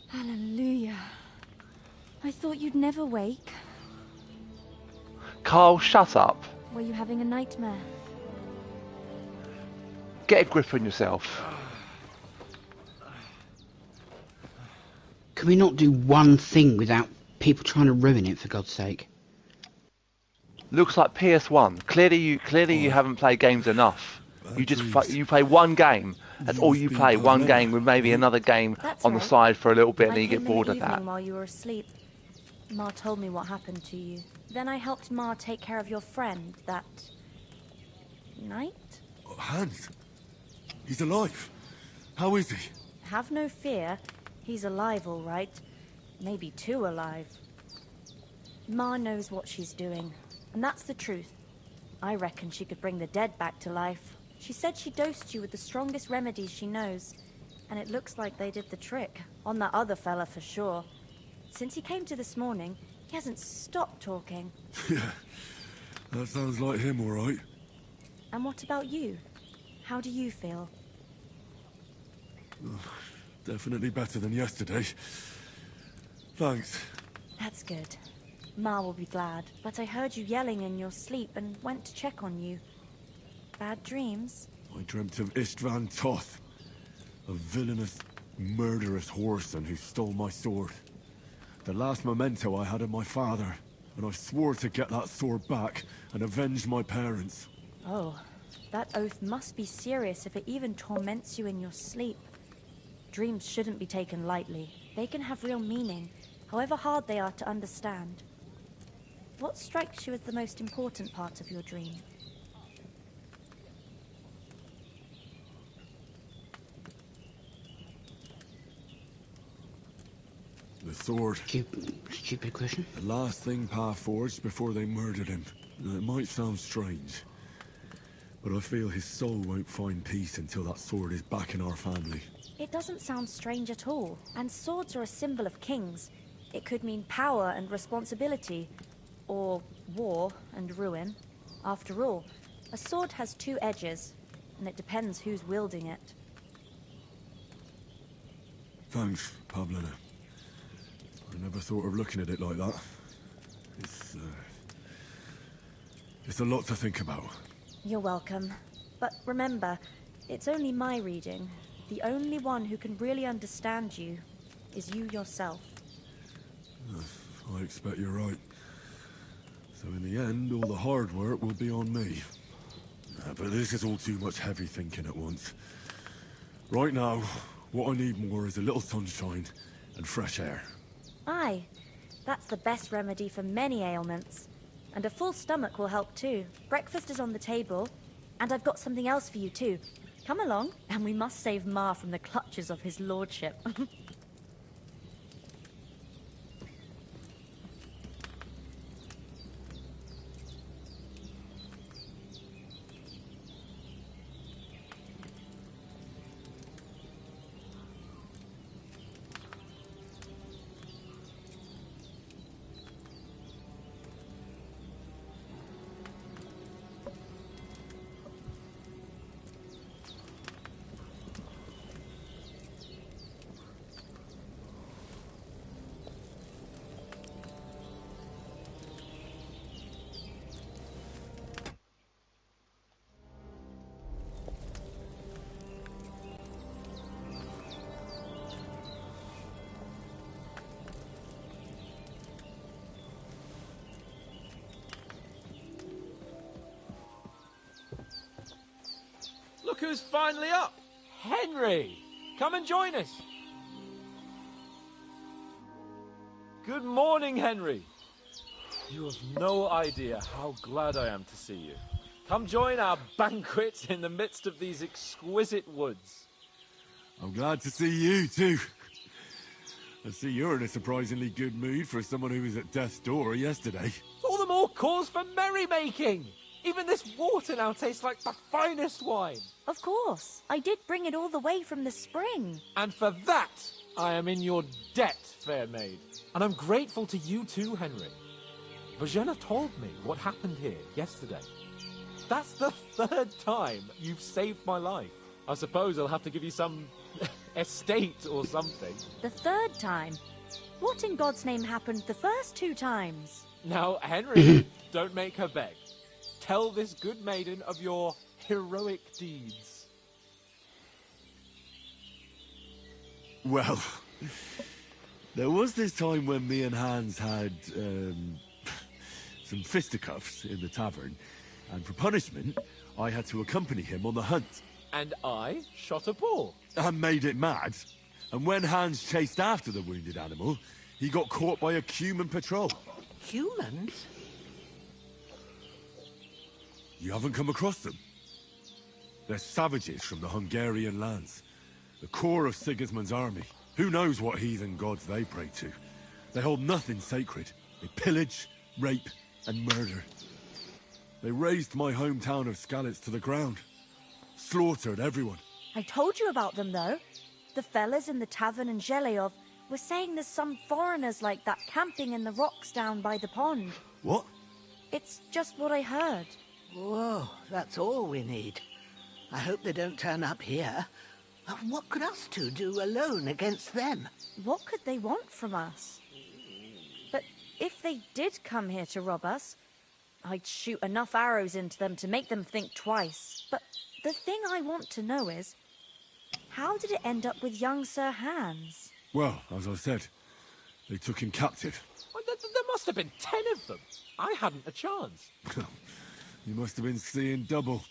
Hallelujah. I thought you'd never wake. Carl, shut up. Were you having a nightmare? Get a grip on yourself. Can we not do one thing without people trying to ruin it, for God's sake? Looks like PS1. Clearly you haven't played games enough. You just you play one game. That's all you play. One game with maybe another game on the side for a little bit, and then you get bored of that. While you were asleep, Ma told me what happened to you. Then I helped Ma take care of your friend that night. Hans, he's alive. How is he? Have no fear. He's alive, all right. Maybe too alive. Ma knows what she's doing, and that's the truth. I reckon she could bring the dead back to life. She said she dosed you with the strongest remedies she knows, and it looks like they did the trick. On that other fella for sure. Since he came to this morning, he hasn't stopped talking. Yeah, that sounds like him, all right. And what about you? How do you feel? Definitely better than yesterday. Thanks. That's good. Ma will be glad, but I heard you yelling in your sleep and went to check on you. Bad dreams? I dreamt of Istvan Toth, a villainous, murderous whoreson who stole my sword. The last memento I had of my father, and I swore to get that sword back and avenge my parents. Oh, that oath must be serious if it even torments you in your sleep. Dreams shouldn't be taken lightly. They can have real meaning, however hard they are to understand. What strikes you as the most important part of your dream? The sword. Stupid question. The last thing Pa forged before they murdered him. It might sound strange, but I feel his soul won't find peace until that sword is back in our family. It doesn't sound strange at all, and swords are a symbol of kings. It could mean power and responsibility, or war and ruin. After all, a sword has two edges, and it depends who's wielding it. Thanks, Pavlina. I never thought of looking at it like that. It's a lot to think about. You're welcome. But remember, it's only my reading. The only one who can really understand you is you yourself. I expect you're right. So in the end, all the hard work will be on me. But this is all too much heavy thinking at once. Right now, what I need more is a little sunshine and fresh air. Aye, that's the best remedy for many ailments. And a full stomach will help too. Breakfast is on the table, and I've got something else for you too. Come along, and we must save Ma from the clutches of his lordship. Look who's finally up! Henry! Come and join us! Good morning, Henry! You have no idea how glad I am to see you. Come join our banquet in the midst of these exquisite woods. I'm glad to see you, too. I see you're in a surprisingly good mood for someone who was at death's door yesterday. All the more cause for merrymaking! Even this water now tastes like the finest wine. Of course. I did bring it all the way from the spring. And for that, I am in your debt, fair maid. And I'm grateful to you too, Henry. Bojena told me what happened here yesterday. That's the 3rd time you've saved my life. I suppose I'll have to give you some estate or something. The 3rd time? What in God's name happened the first 2 times? Now, Henry, don't make her beg. Tell this good maiden of your heroic deeds. Well, there was this time when me and Hans had, some fisticuffs in the tavern, and for punishment, I had to accompany him on the hunt. And I shot a bull. And made it mad. And when Hans chased after the wounded animal, he got caught by a human patrol. Humans? You haven't come across them? They're savages from the Hungarian lands. The core of Sigismund's army. Who knows what heathen gods they pray to? They hold nothing sacred. They pillage, rape, and murder. They razed my hometown of Skalitz to the ground. Slaughtered everyone. I told you about them, though. The fellas in the tavern in Zheleov were saying there's some foreigners like that camping in the rocks down by the pond. What? It's just what I heard. Whoa, that's all we need. I hope they don't turn up here. What could us two do alone against them? What could they want from us? But if they did come here to rob us, I'd shoot enough arrows into them to make them think twice. But the thing I want to know is, how did it end up with young Sir Hans? Well, as I said, they took him captive. Well, there must have been 10 of them. I hadn't a chance. You must have been seeing double.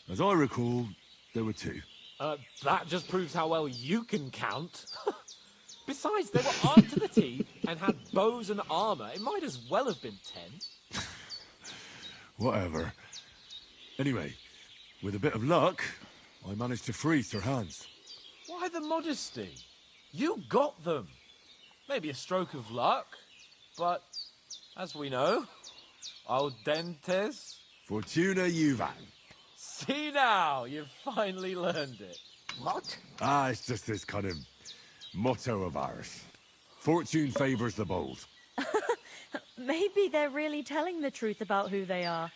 As I recall, there were 2. That just proves how well you can count. Besides, they were armed to the teeth and had bows and armor. It might as well have been 10. Whatever. Anyway, with a bit of luck, I managed to free Sir Hans. Why the modesty? You got them. Maybe a stroke of luck, but as we know, al dentes. Fortuna juvat. See now, you've finally learned it. What? It's just this kind of motto of ours. Fortune favors the bold. Maybe they're really telling the truth about who they are.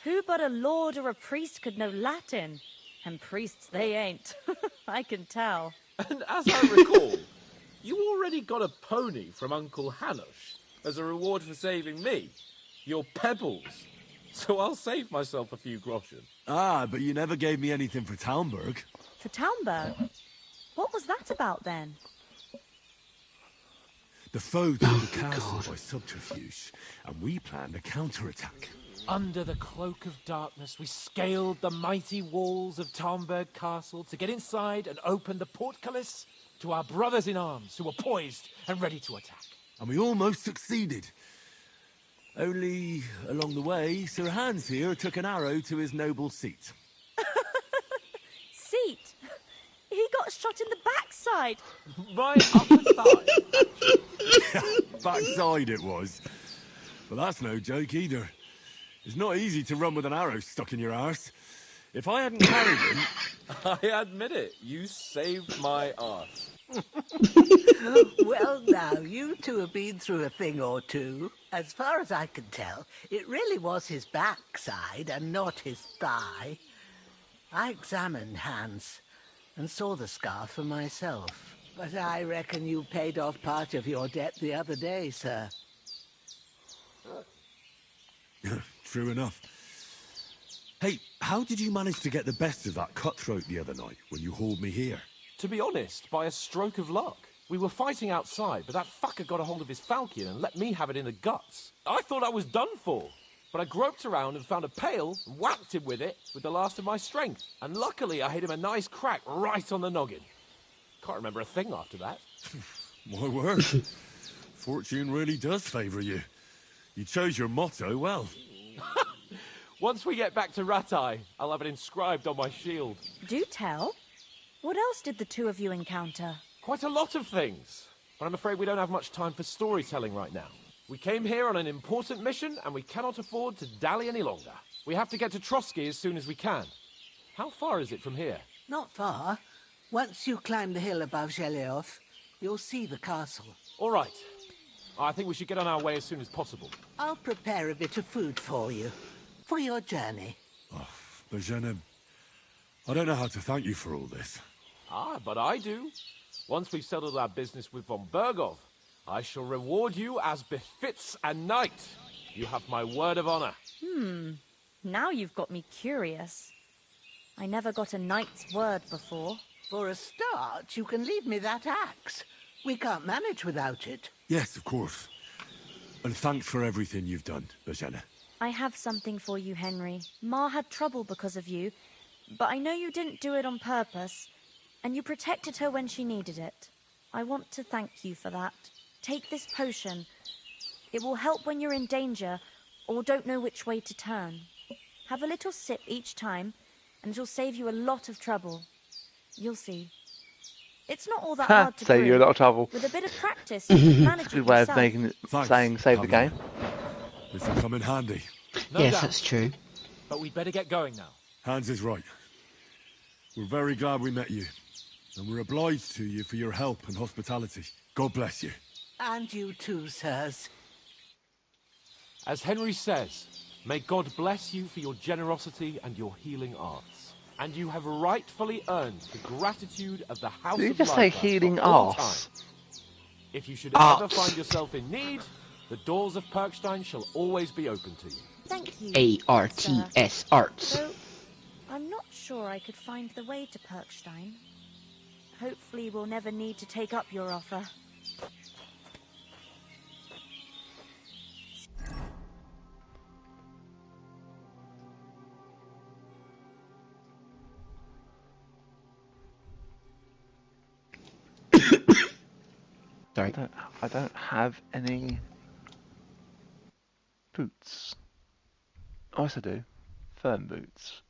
Who but a lord or a priest could know Latin? And priests they ain't. I can tell. And as I recall, you already got a pony from Uncle Hanush as a reward for saving me. Your pebbles. So I'll save myself a few groschen. But you never gave me anything for Talmberg. For Talmberg? What was that about then? The foe took the castle by subterfuge, and we planned a counterattack. Under the cloak of darkness, we scaled the mighty walls of Talmberg Castle to get inside and open the portcullis to our brothers in arms who were poised and ready to attack. And we almost succeeded. Only, along the way, Sir Hans here took an arrow to his noble seat. Seat? He got shot in the backside. My upper thigh. Backside it was. But that's no joke either. It's not easy to run with an arrow stuck in your arse. If I hadn't carried him... I admit it. You saved my arse. Well, now, you two have been through a thing or two. As far as I can tell, it really was his backside and not his thigh. I examined Hans and saw the scar for myself. But I reckon you paid off part of your debt the other day, sir. True enough. Hey, how did you manage to get the best of that cutthroat the other night when you hauled me here? To be honest, by a stroke of luck. We were fighting outside, but that fucker got a hold of his falchion and let me have it in the guts. I thought I was done for. but I groped around and found a pail and whacked him with it with the last of my strength. And luckily I hit him a nice crack right on the noggin. Can't remember a thing after that. My word. Fortune really does favour you. You chose your motto well. Once we get back to Ratai, I'll have it inscribed on my shield. Do tell. What else did the two of you encounter? Quite a lot of things, but I'm afraid we don't have much time for storytelling right now. We came here on an important mission, and we cannot afford to dally any longer. We have to get to Trotsky as soon as we can. How far is it from here? Not far. Once you climb the hill above Zheleoth, you'll see the castle. All right. I think we should get on our way as soon as possible. I'll prepare a bit of food for you. For your journey. Oh, Bozhena, I don't know how to thank you for all this. Ah, but I do. Once we've settled our business with von Bergov, I shall reward you as befits a knight. You have my word of honor. Now you've got me curious. I never got a knight's word before. For a start, you can leave me that axe. We can't manage without it. Yes, of course. And thanks for everything you've done, Bozhena. I have something for you, Henry. Ma had trouble because of you, but I know you didn't do it on purpose, and you protected her when she needed it. I want to thank you for that. Take this potion. It will help when you're in danger or don't know which way to turn. Have a little sip each time, and it'll save you a lot of trouble. You'll see. It's not all that hard to Save brew. you a lot of trouble. With a bit of practice, you can manage it Good way of yourself. making it, saying save the game. This will come in handy. No Yes, doubt. that's true. But we'd better get going now. Hans is right. We're very glad we met you. And we're obliged to you for your help and hospitality. God bless you. And you too, sirs. As Henry says, may God bless you for your generosity and your healing arts. And you have rightfully earned the gratitude of the House Did you of just say Lyca healing for all arse? time. If you should Arts. ever find yourself in need, the doors of Perkstein shall always be open to you. Thank you. A-R-T-S, arts. So, I'm not sure I could find the way to Perkstein. Hopefully we'll never need to take up your offer. Sorry. I don't have any boots. Oh, yes, I do. Firm boots.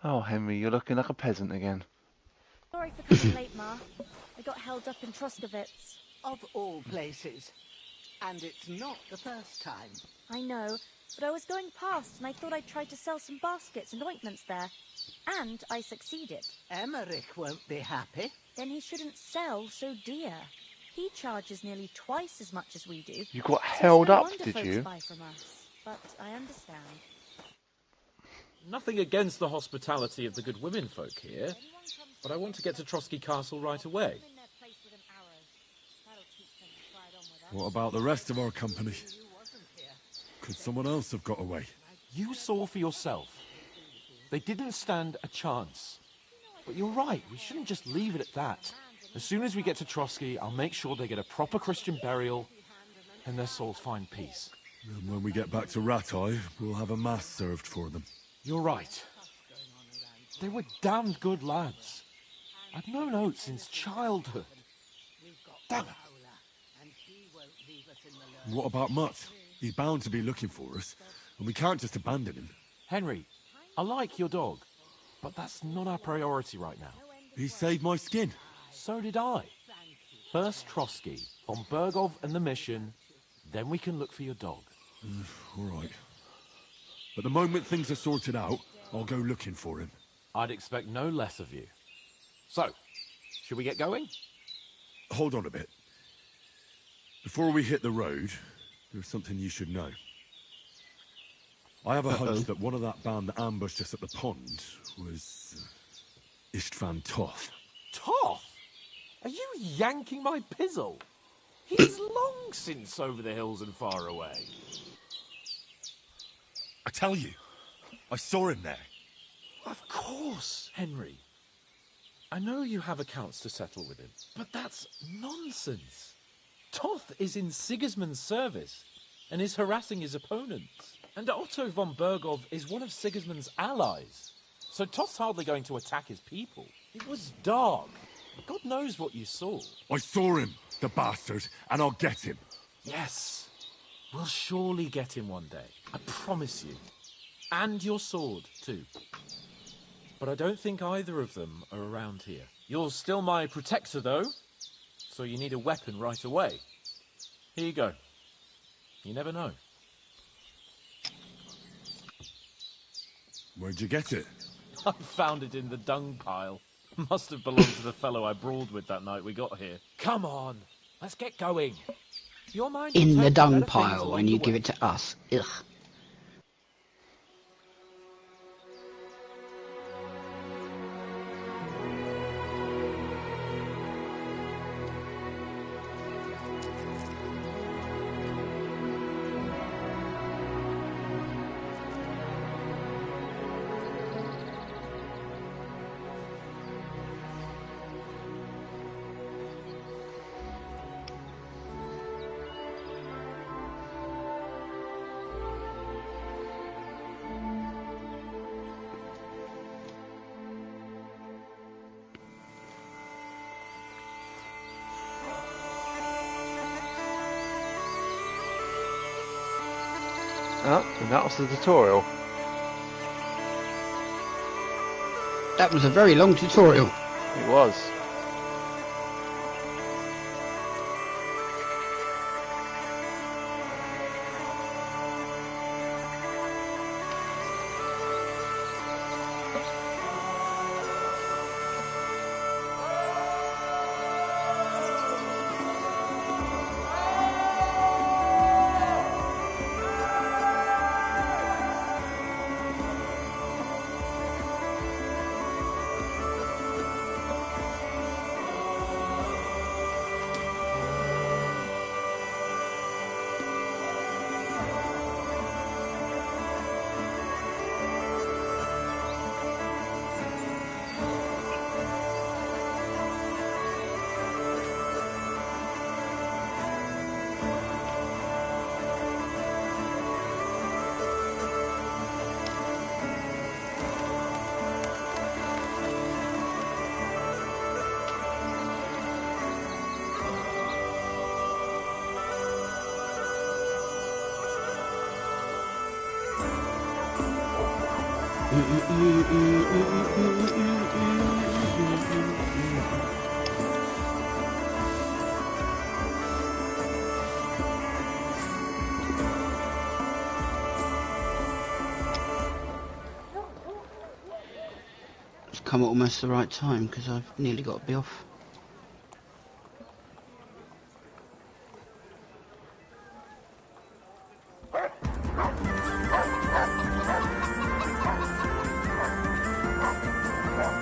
Oh, Henry, you're looking like a peasant again. Sorry for coming late, Ma. I got held up in Troskowitz. Of all places. And it's not the first time. I know, but I was going past and I thought I'd try to sell some baskets and ointments there. And I succeeded. Emmerich won't be happy. Then he shouldn't sell so dear. He charges nearly twice as much as we do. You got So held it's no up, wonder did folks you? buy from us. But I understand. Nothing against the hospitality of the good women folk here, but I want to get to Trotsky Castle right away. What about the rest of our company? Could someone else have got away? You saw for yourself. They didn't stand a chance. But you're right, we shouldn't just leave it at that. As soon as we get to Trotsky, I'll make sure they get a proper Christian burial and their souls find peace. And when we get back to Ratai, we'll have a mass served for them. You're right. They were damned good lads. I've known Oates since childhood. Damn it. What about Mutt? He's bound to be looking for us, and we can't just abandon him. Henry, I like your dog, but that's not our priority right now. He saved my skin. So did I. First Trotsky, von Bergov and the mission, then we can look for your dog. All right. But the moment things are sorted out, I'll go looking for him. I'd expect no less of you. So, should we get going? Hold on a bit. Before we hit the road, there's something you should know. I have a hunch that one of that band that ambushed us at the pond was Istvan Toth. Toth? Are you yanking my pizzle? He's long since over the hills and far away. I tell you, I saw him there. Of course, Henry. I know you have accounts to settle with him, but that's nonsense. Toth is in Sigismund's service and is harassing his opponents. And Otto von Bergov is one of Sigismund's allies. So Toth's hardly going to attack his people. It was dark. God knows what you saw. I saw him, the bastard, and I'll get him. Yes. We'll surely get him one day. I promise you. And your sword, too. But I don't think either of them are around here. You're still my protector, though. So you need a weapon right away. Here you go. You never know. Where'd you get it? I found it in the dung pile. Must have belonged to the fellow I brawled with that night we got here. Come on, let's get going. Your mind will In turn the to dung better things pile along when the you way. give it to us. Ugh. Oh, and that was the tutorial. That was a very long tutorial. It was. It's come at almost the right time because I've nearly got to be off.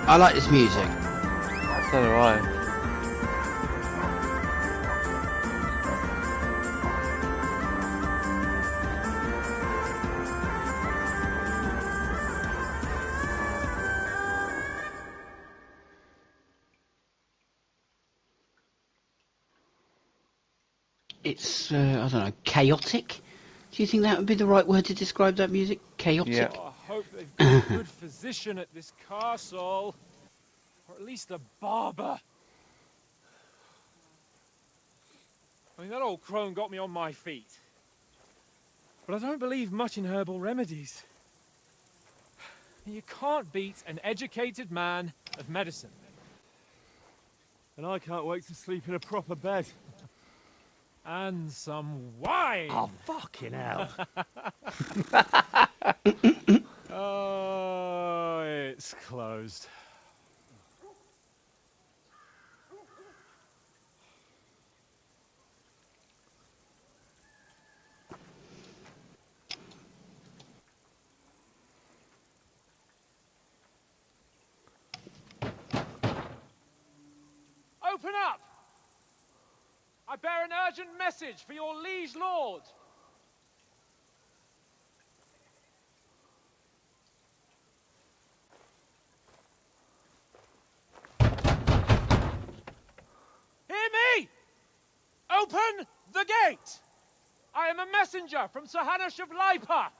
I like this music. So do I. It's, I don't know, chaotic? Do you think that would be the right word to describe that music? Chaotic? Yeah. Oh, I hope they've got a good physician at this castle. Or at least a barber. I mean, that old crone got me on my feet. But I don't believe much in herbal remedies. You can't beat an educated man of medicine. And I can't wait to sleep in a proper bed. And some wine! Oh, fucking hell. Oh, it's closed. Open up! I bear an urgent message for your liege lord. Hear me! Open Wait! I am a messenger from Sir Hanush of Lipa!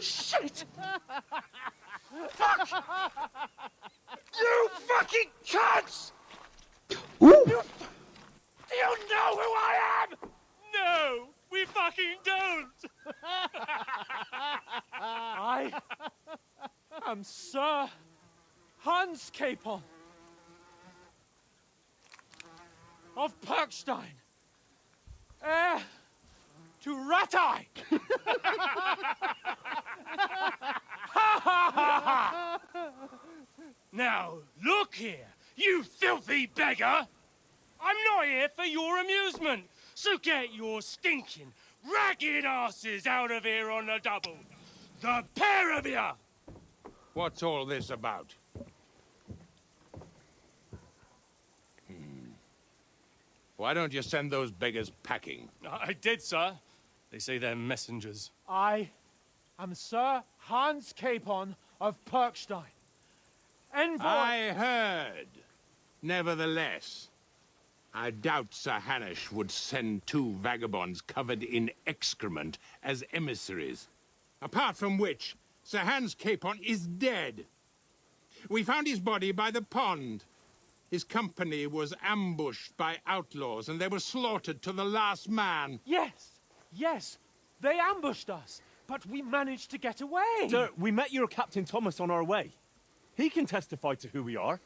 Shit! Fuck! You fucking cunts! Ooh. Do you know who I am? No, we fucking don't! I am Sir Hans Capon of Perkstein, heir to Ratai. Now, look here, you filthy beggar! I'm not here for your amusement, so get your stinking, ragged asses out of here on the double. The pair of you! What's all this about? Why don't you send those beggars packing? I did, sir. They say they're messengers. I am Sir Hans Capon of Perkstein, envoy. I heard. Nevertheless, I doubt Sir Hanush would send two vagabonds covered in excrement as emissaries. Apart from which, Sir Hans Capon is dead. We found his body by the pond. His company was ambushed by outlaws, and they were slaughtered to the last man. Yes, they ambushed us, but we managed to get away. Sir, we met your Captain Thomas on our way. He can testify to who we are.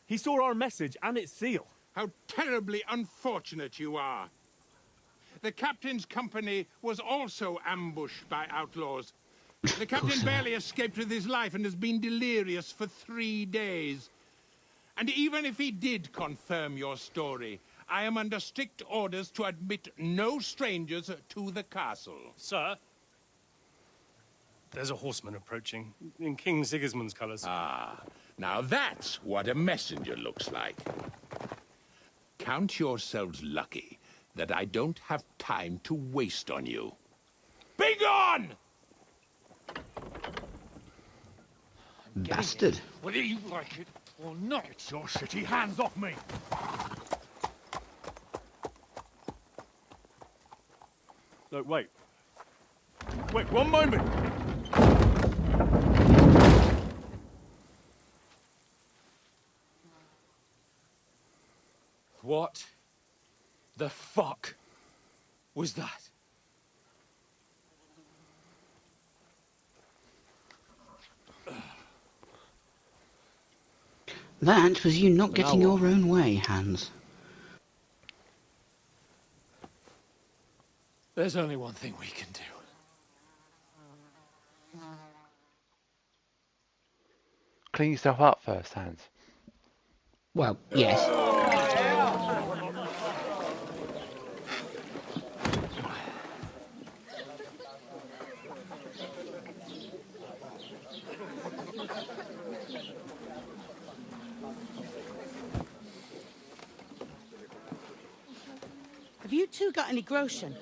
He saw our message and its seal. How terribly unfortunate you are. The captain's company was also ambushed by outlaws. The captain barely escaped with his life and has been delirious for 3 days. And even if he did confirm your story, I am under strict orders to admit no strangers to the castle. Sir, there's a horseman approaching in King Sigismund's colours. Ah, now that's what a messenger looks like. Count yourselves lucky that I don't have time to waste on you. Be gone! Bastard. Whether you like it or not. Get your shitty hands off me! Look, wait. Wait, one moment! What the fuck was that? That was you not getting your own way, Hans. There's only one thing we can do. Clean yourself up first, Hans. Well, yes. Have you two got any groschen?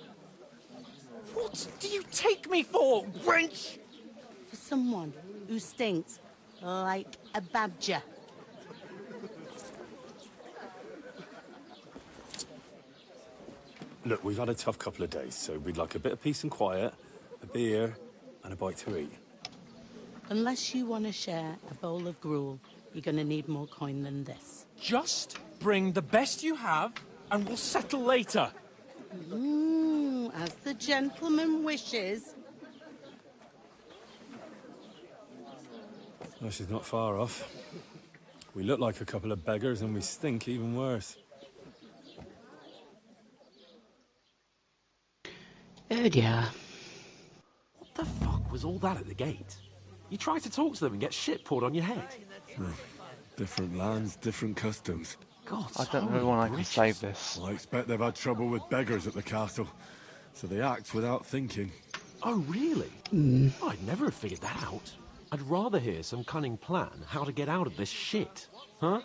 What do you take me for, wench? For someone who stinks like a badger. Look, we've had a tough couple of days, so we'd like a bit of peace and quiet, a beer, and a bite to eat. Unless you want to share a bowl of gruel, you're going to need more coin than this. Just bring the best you have, and we'll settle later. As the gentleman wishes. Well, she's not far off. We look like a couple of beggars, and we stink even worse. Oh dear. What the fuck was all that at the gate? You tried to talk to them and get shit poured on your head. Different lands, different customs. God, I don't know when I can save this. I expect they've had trouble with beggars at the castle, so they act without thinking. Oh, really? I'd never have figured that out. I'd rather hear some cunning plan how to get out of this shit. Huh?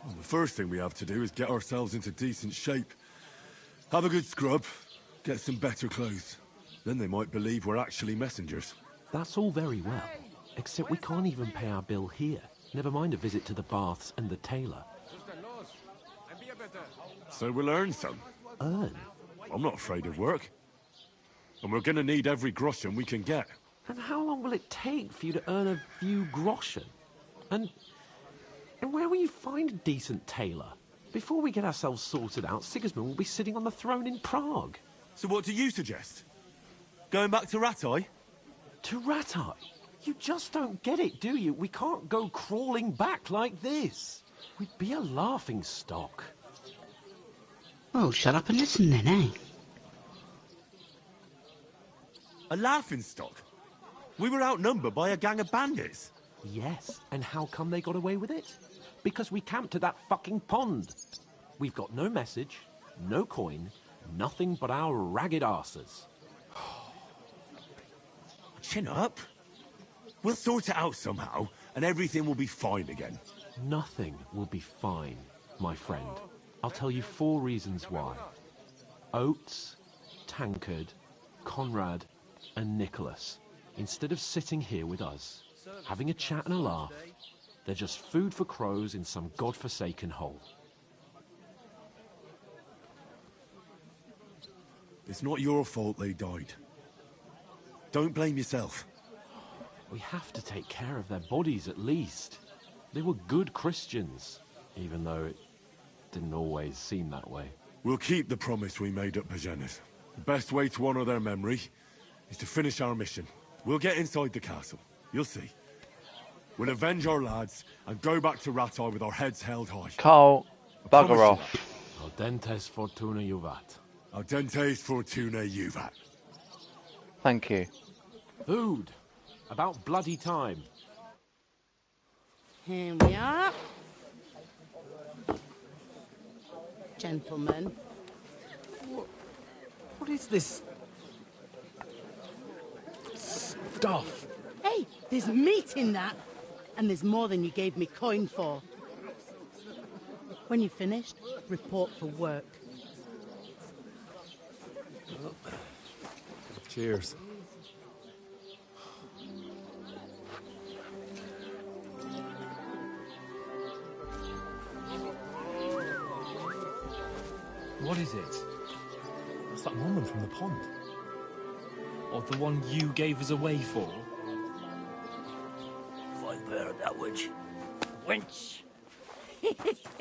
Well, the first thing we have to do is get ourselves into decent shape. Have a good scrub, get some better clothes. Then they might believe we're actually messengers. That's all very well, except we can't even pay our bill here. Never mind a visit to the baths and the tailor. So we'll earn some. Earn? I'm not afraid of work. And we're gonna need every groschen we can get. And how long will it take for you to earn a few groschen? And where will you find a decent tailor? Before we get ourselves sorted out, Sigismund will be sitting on the throne in Prague. So what do you suggest? Going back to Ratai? To Ratai? You just don't get it, do you? We can't go crawling back like this. We'd be a laughing stock. Oh, shut up and listen then, eh? A laughing stock? We were outnumbered by a gang of bandits. Yes, and how come they got away with it? Because we camped at that fucking pond. We've got no message, no coin, nothing but our ragged arses. Chin up. We'll sort it out somehow, and everything will be fine again. Nothing will be fine, my friend. I'll tell you 4 reasons why. Oates, Tankard, Conrad, and Nicholas, instead of sitting here with us, having a chat and a laugh, they're just food for crows in some godforsaken hole. It's not your fault they died. Don't blame yourself. We have to take care of their bodies at least. They were good Christians, even though it didn't always seem that way. We'll keep the promise we made at Pagenes. The best way to honor their memory is to finish our mission. We'll get inside the castle. You'll see. We'll avenge our lads and go back to Ratai with our heads held high. Carl, bugger off. Audentes fortuna juvat. Audentes fortuna juvat. Thank you. Food. About bloody time. Here we are. Gentlemen. What is this stuff? Hey, there's meat in that. And there's more than you gave me coin for. When you're finished, report for work. Cheers. What is it? It's that woman from the pond. Or the one you gave us away for? Find bear that witch. Wench!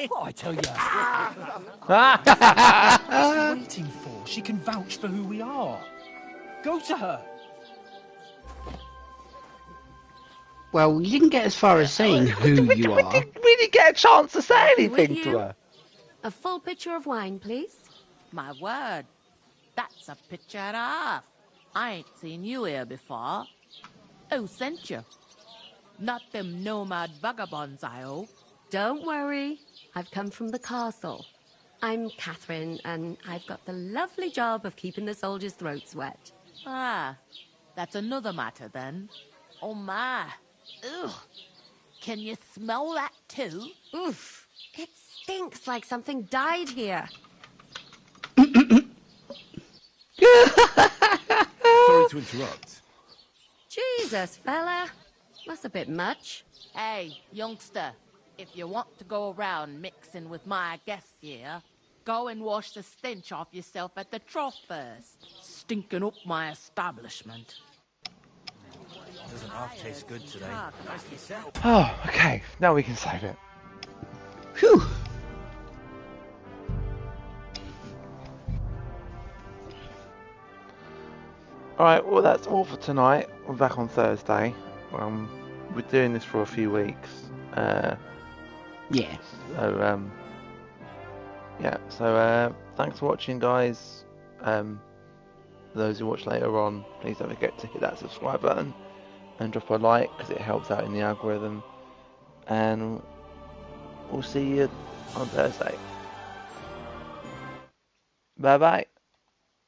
What I tell you? What's she waiting for? She can vouch for who we are. Go to her. Well, you didn't get as far as saying who you are. We didn't get a chance to say anything to her. A full pitcher of wine, please. My word, that's a picture and a half. I ain't seen you here before. Who sent you? Not them nomad vagabonds, I hope. Don't worry, I've come from the castle. I'm Catherine, and I've got the lovely job of keeping the soldiers' throats wet. Ah, that's another matter then. Oh my, ugh. Can you smell that too? Oof, it stinks like something died here. Sorry to interrupt. Jesus, fella. That's a bit much. Hey, youngster, if you want to go around mixing with my guests here, go and wash the stench off yourself at the trough first. Stinking up my establishment. Doesn't half taste good today. Nicely said. Oh, okay. Now we can save it. Phew. Alright, well that's all for tonight. We're back on Thursday. We're doing this for a few weeks. Yeah. So, so thanks for watching, guys. For those who watch later on, please don't forget to hit that subscribe button and drop a like because it helps out in the algorithm. And we'll see you on Thursday. Bye bye.